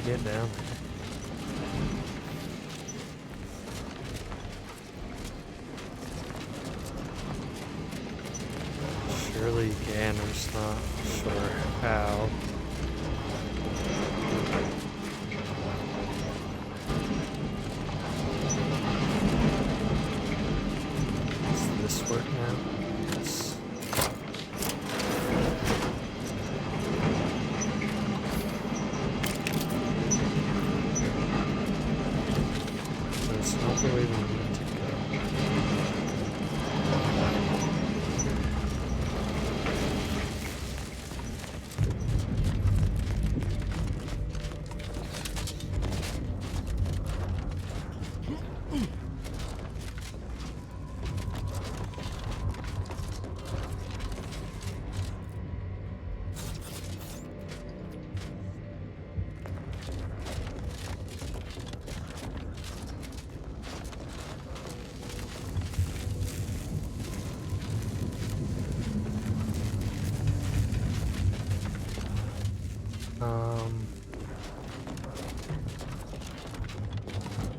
get down there. Surely you can, I'm just not sure how. Does this work now? Yes. So it's not the way we need to go.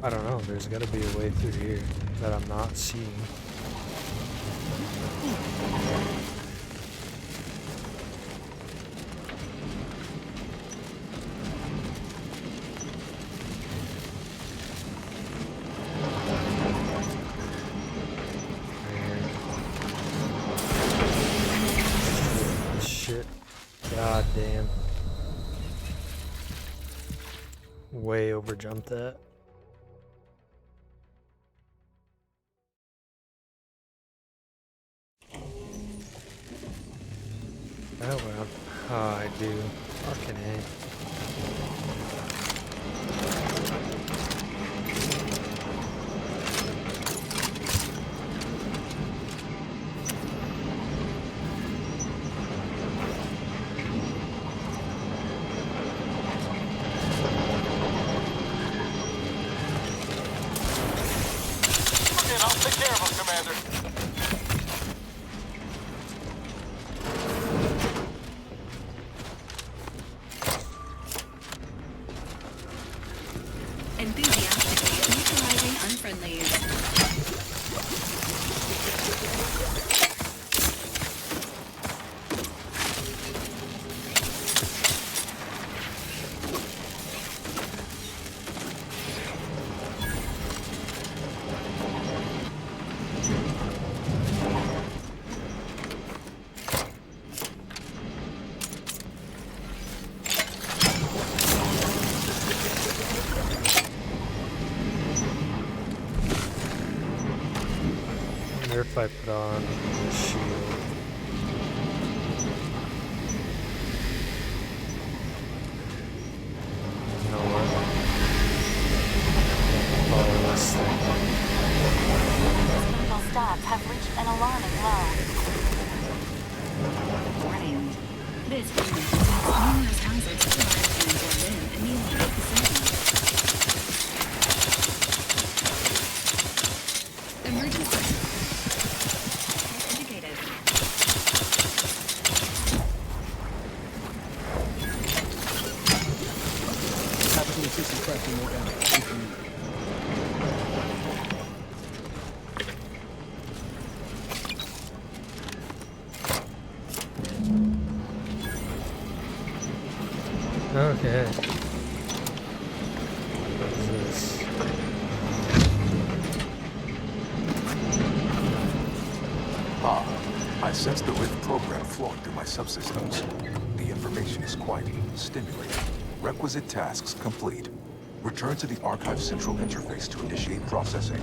I don't know, there's gotta be a way through here that I'm not seeing. Shit. God damn. Way over jumped that. Oh well. Oh, I do. Fucking A. I'll take care of him, Commander. Enthusiastically neutralizing unfriendlies. If I put on the shield. You know what? Follow this thing. Vital stats have reached an alarming low. Brilliant. This unit contains numerous hazards to life and Berlin immediately facility. Emergency. More ammo. Okay. What is this? Ah, I sense the rift program flowing through my subsystems. The information is quite stimulating. Requisite tasks complete. Return to the Archive Central interface to initiate processing.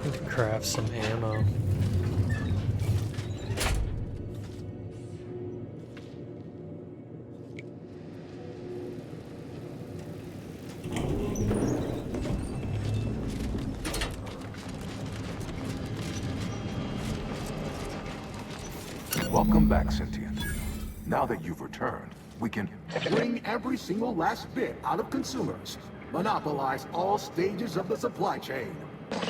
Need to craft some ammo. Welcome back, Sentient. Now that you've returned, we can bring every single last bit out of consumers. Monopolize all stages of the supply chain.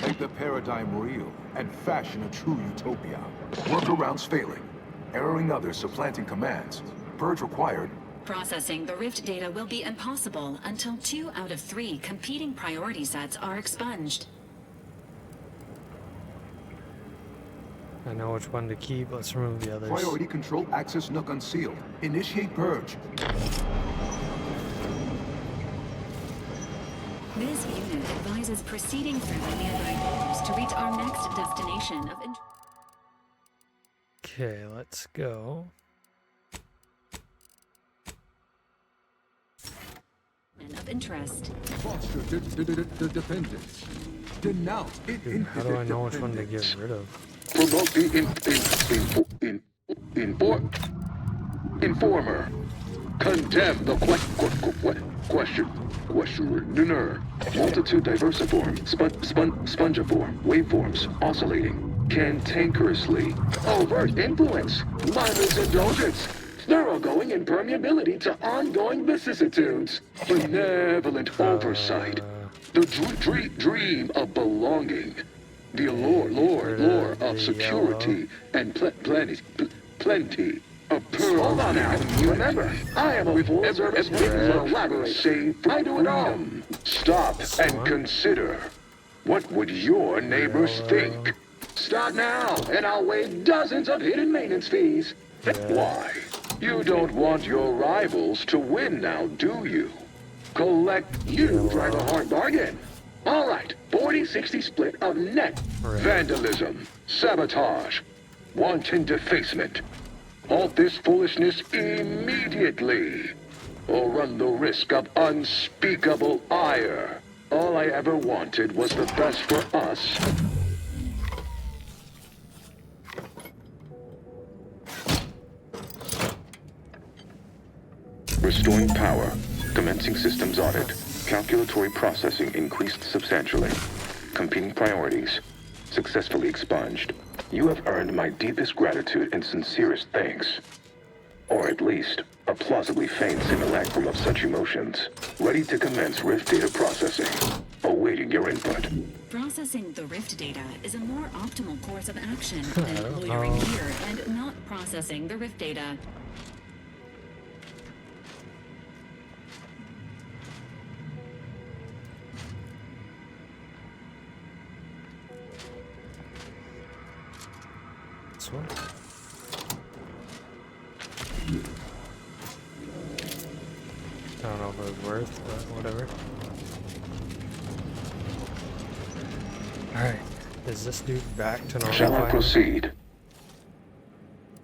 Make the paradigm real and fashion a true utopia. Workarounds failing. Erroring others supplanting commands. Purge required. Processing the Rift data will be impossible until 2 out of 3 competing priority sets are expunged. I know which one to keep. Let's remove the others. Priority control access nook unsealed. Initiate purge. This unit advises proceeding through the nearby boulders to reach our next destination of interest. Okay, let's go. Of interest. Foster dependence. Denounce it. How do I know which one to get rid of? Promote the informer. Condemn the questioner. Multitude diversiform, spongiform, waveforms, oscillating, cantankerously. Overt influence, mindless indulgence, thoroughgoing impermeability to ongoing vicissitudes, benevolent oversight, the dream of belonging, the allure of security and plenty. Hold on now. Remember, I am a full service elaborate. Say, I do it all. Stop and consider. What would your neighbors think? Stop now, and I'll waive dozens of hidden maintenance fees. Why? You don't want your rivals to win now, do you? You drive a hard bargain. All right, 40-60 split of net. Vandalism, sabotage, wanton defacement. Halt this foolishness immediately, or run the risk of unspeakable ire. All I ever wanted was the best for us. Restoring power. Commencing systems audit. Calculatory processing increased substantially. Competing priorities. Successfully expunged. You have earned my deepest gratitude and sincerest thanks. Or at least, a plausibly feigned simulacrum of such emotions. Ready to commence Rift data processing. Awaiting your input. Processing the Rift data is a more optimal course of action than loitering here and not processing the Rift data. One. I don't know if it was worth, but whatever. Alright, is this dude back to normal? Shall I proceed?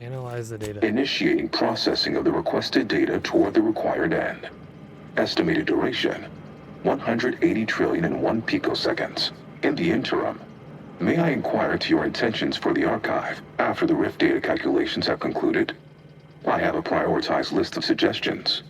Analyze the data. Initiating processing of the requested data toward the required end. Estimated duration, 180 trillion and 1 picoseconds. In the interim, may I inquire to your intentions for the archive after the Rift data calculations have concluded? I have a prioritized list of suggestions.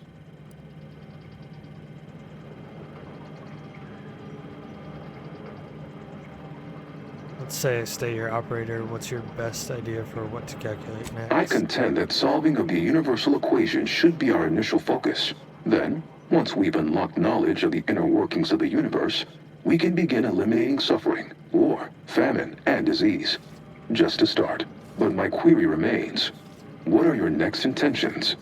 Let's say I stay your operator. What's your best idea for what to calculate next? I contend that solving of the universal equation should be our initial focus. Then, once we've unlocked knowledge of the inner workings of the universe, we can begin eliminating suffering, war, famine, and disease. Just a start. But my query remains. What are your next intentions?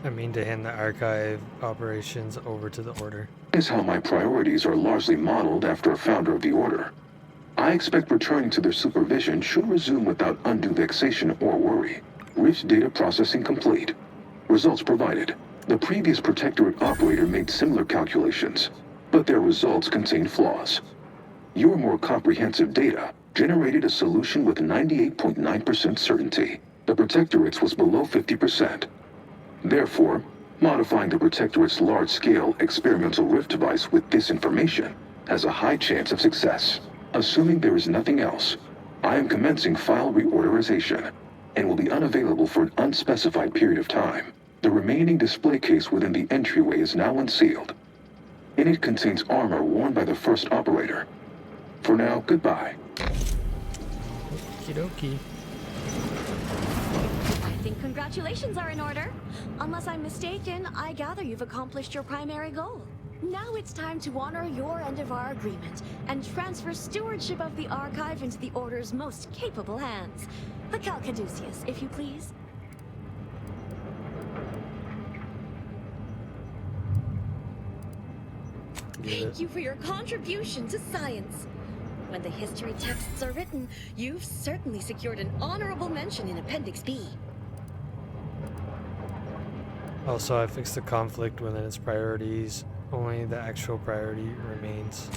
I mean to hand the archive operations over to the Order. Is how my priorities are largely modeled after a founder of the Order. I expect returning to their supervision should resume without undue vexation or worry. Rift data processing complete. Results provided. The previous Protectorate operator made similar calculations, but their results contained flaws. Your more comprehensive data generated a solution with 98.9% certainty. The Protectorate's was below 50%. Therefore, modifying the Protectorate's large-scale experimental Rift device with this information has a high chance of success. Assuming there is nothing else, I am commencing file reorderization and will be unavailable for an unspecified period of time. The remaining display case within the entryway is now unsealed. In it contains armor worn by the first operator. For now, goodbye. Okie dokie. I think think congratulations are in order. Unless I'm mistaken, I gather you've accomplished your primary goal. Now it's time to honor your end of our agreement and transfer stewardship of the archive into the Order's most capable hands. The Caduceus, if you please. Thank you for your contribution to science. When the history texts are written, you've certainly secured an honorable mention in Appendix B. Also, I fixed the conflict within its priorities. Only the actual priority remains.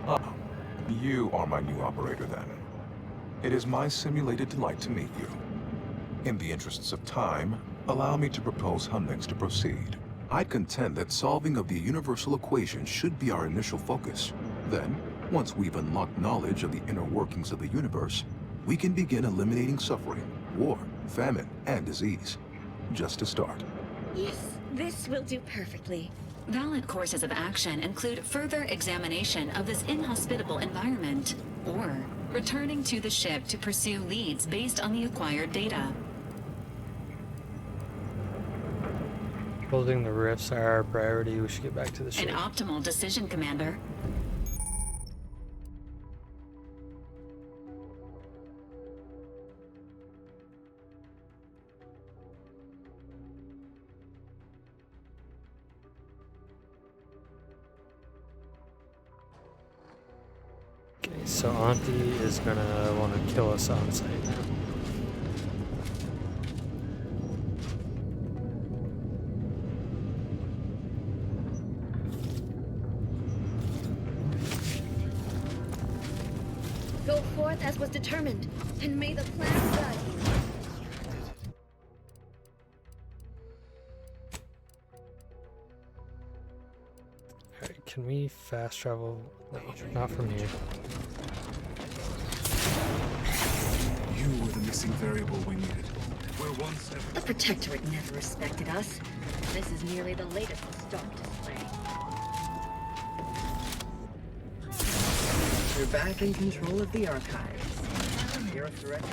Ah, you are my new operator then. It is my simulated delight to meet you. In the interests of time, allow me to propose Hundings to proceed. I'd contend that solving of the universal equation should be our initial focus. Then, once we've unlocked knowledge of the inner workings of the universe, we can begin eliminating suffering, war, famine, and disease. Just to start. Yes, this will do perfectly. Valid courses of action include further examination of this inhospitable environment, or returning to the ship to pursue leads based on the acquired data. Building the rifts are our priority. We should get back to the ship. An optimal decision, Commander. Okay, so Auntie is gonna want to kill us on site now. Go forth as was determined, and may the plan guide you. Alright, can we fast travel? No, not from here. You were the missing variable we needed. We're one step. The Protectorate never respected us. This is merely the latest stock display. You're back in control of the archives. You're a threat to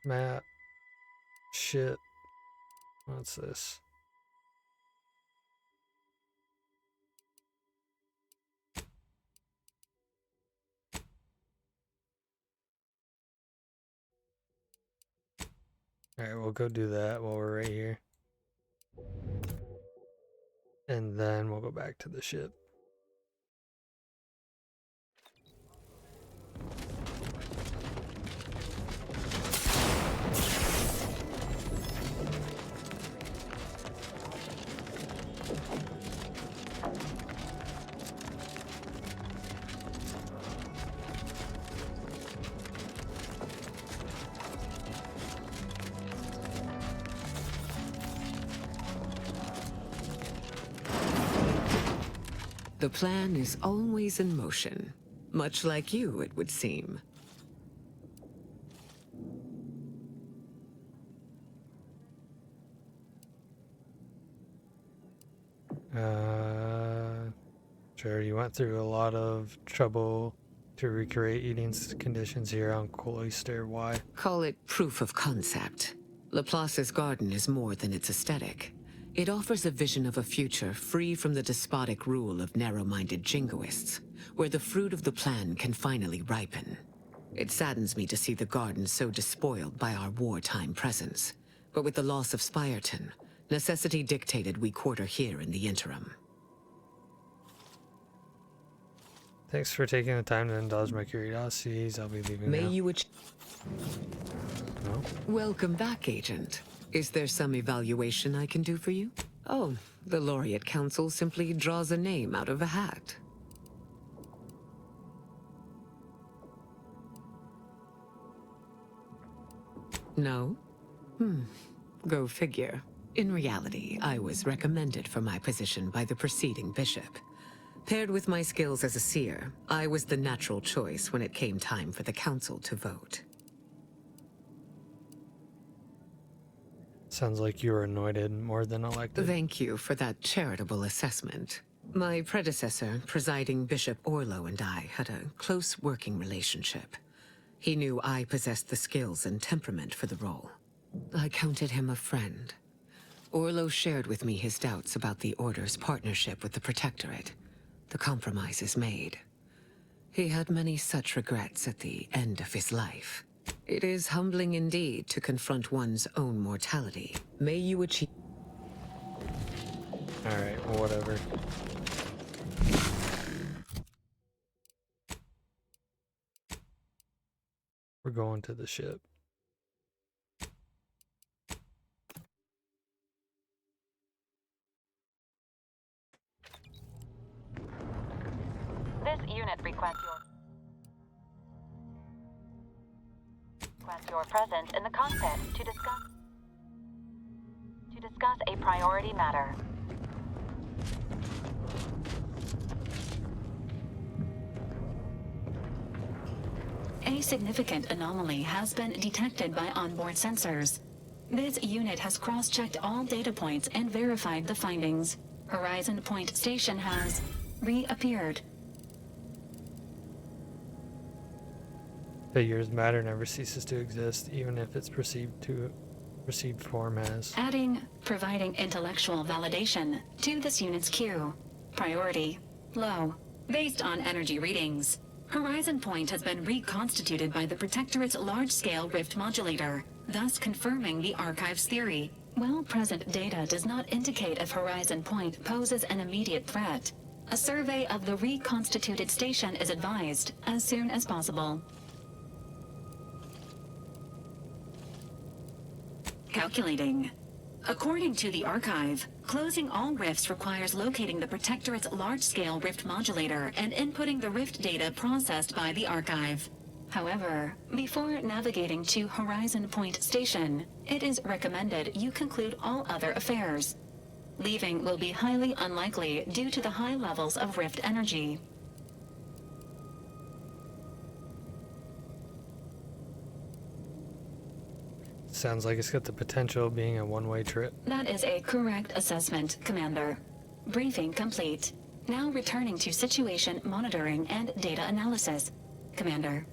Map. Shit. What's this? Alright, we'll go do that while we're right here. And then we'll go back to the ship. The plan is always in motion. Much like you, it would seem. Sure, you went through a lot of trouble to recreate eating conditions here on Cloister. Why? Call it proof of concept. Laplace's garden is more than its aesthetic. It offers a vision of a future free from the despotic rule of narrow-minded jingoists, where the fruit of the plan can finally ripen. It saddens me to see the garden so despoiled by our wartime presence. But with the loss of Spirton, necessity dictated we quarter here in the interim. Thanks for taking the time to indulge my curiosities. I'll be leaving now. May you No? Welcome back, Agent. Is there some evaluation I can do for you? Oh, the Laureate Council simply draws a name out of a hat. No? Go figure. In reality, I was recommended for my position by the preceding bishop. Paired with my skills as a seer, I was the natural choice when it came time for the council to vote. Sounds like you were anointed more than elected. Thank you for that charitable assessment. My predecessor, Presiding Bishop Orlo, and I had a close working relationship. He knew I possessed the skills and temperament for the role. I counted him a friend. Orlo shared with me his doubts about the Order's partnership with the Protectorate, the compromises made. He had many such regrets at the end of his life. It is humbling indeed to confront one's own mortality. May you achieve... Alright, well, whatever. We're going to the ship. This unit requests your presence in the cockpit to discuss a priority matter. A significant anomaly has been detected by onboard sensors. This unit has cross-checked all data points and verified the findings. Horizon Point Station has reappeared. Figures, matter never ceases to exist, even if its perceived form has. Providing intellectual validation to this unit's queue. Priority low, based on energy readings. Horizon Point has been reconstituted by the Protectorate's large-scale rift modulator, thus confirming the Archive's theory. While present data does not indicate if Horizon Point poses an immediate threat, a survey of the reconstituted station is advised as soon as possible. Calculating. According to the Archive, closing all rifts requires locating the Protectorate's large-scale rift modulator and inputting the rift data processed by the Archive. However, before navigating to Horizon Point Station, it is recommended you conclude all other affairs. Leaving will be highly unlikely due to the high levels of rift energy. Sounds like it's got the potential of being a one-way trip. That is a correct assessment, Commander. Briefing complete. Now returning to situation monitoring and data analysis, Commander.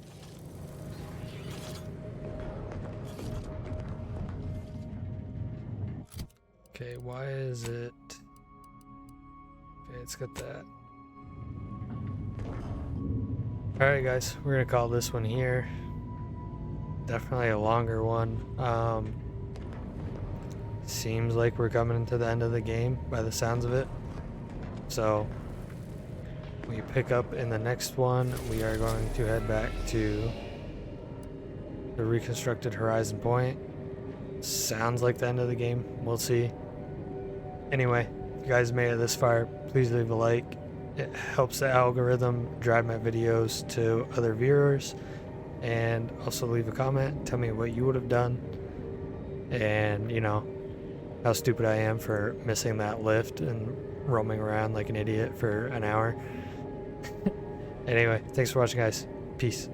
Okay, why is it... Okay, it's got that. Alright guys, we're gonna call this one here. Definitely a longer one. Seems like we're coming into the end of the game by the sounds of it. So we pick up in the next one. We are going to head back to the reconstructed Horizon Point. Sounds like the end of the game. We'll see. Anyway, if you guys made it this far, please leave a like. It helps the algorithm drive my videos to other viewers. And also leave a comment, tell me what you would have done, and you know how stupid I am for missing that lift and roaming around like an idiot for an hour. Anyway, thanks for watching guys. Peace.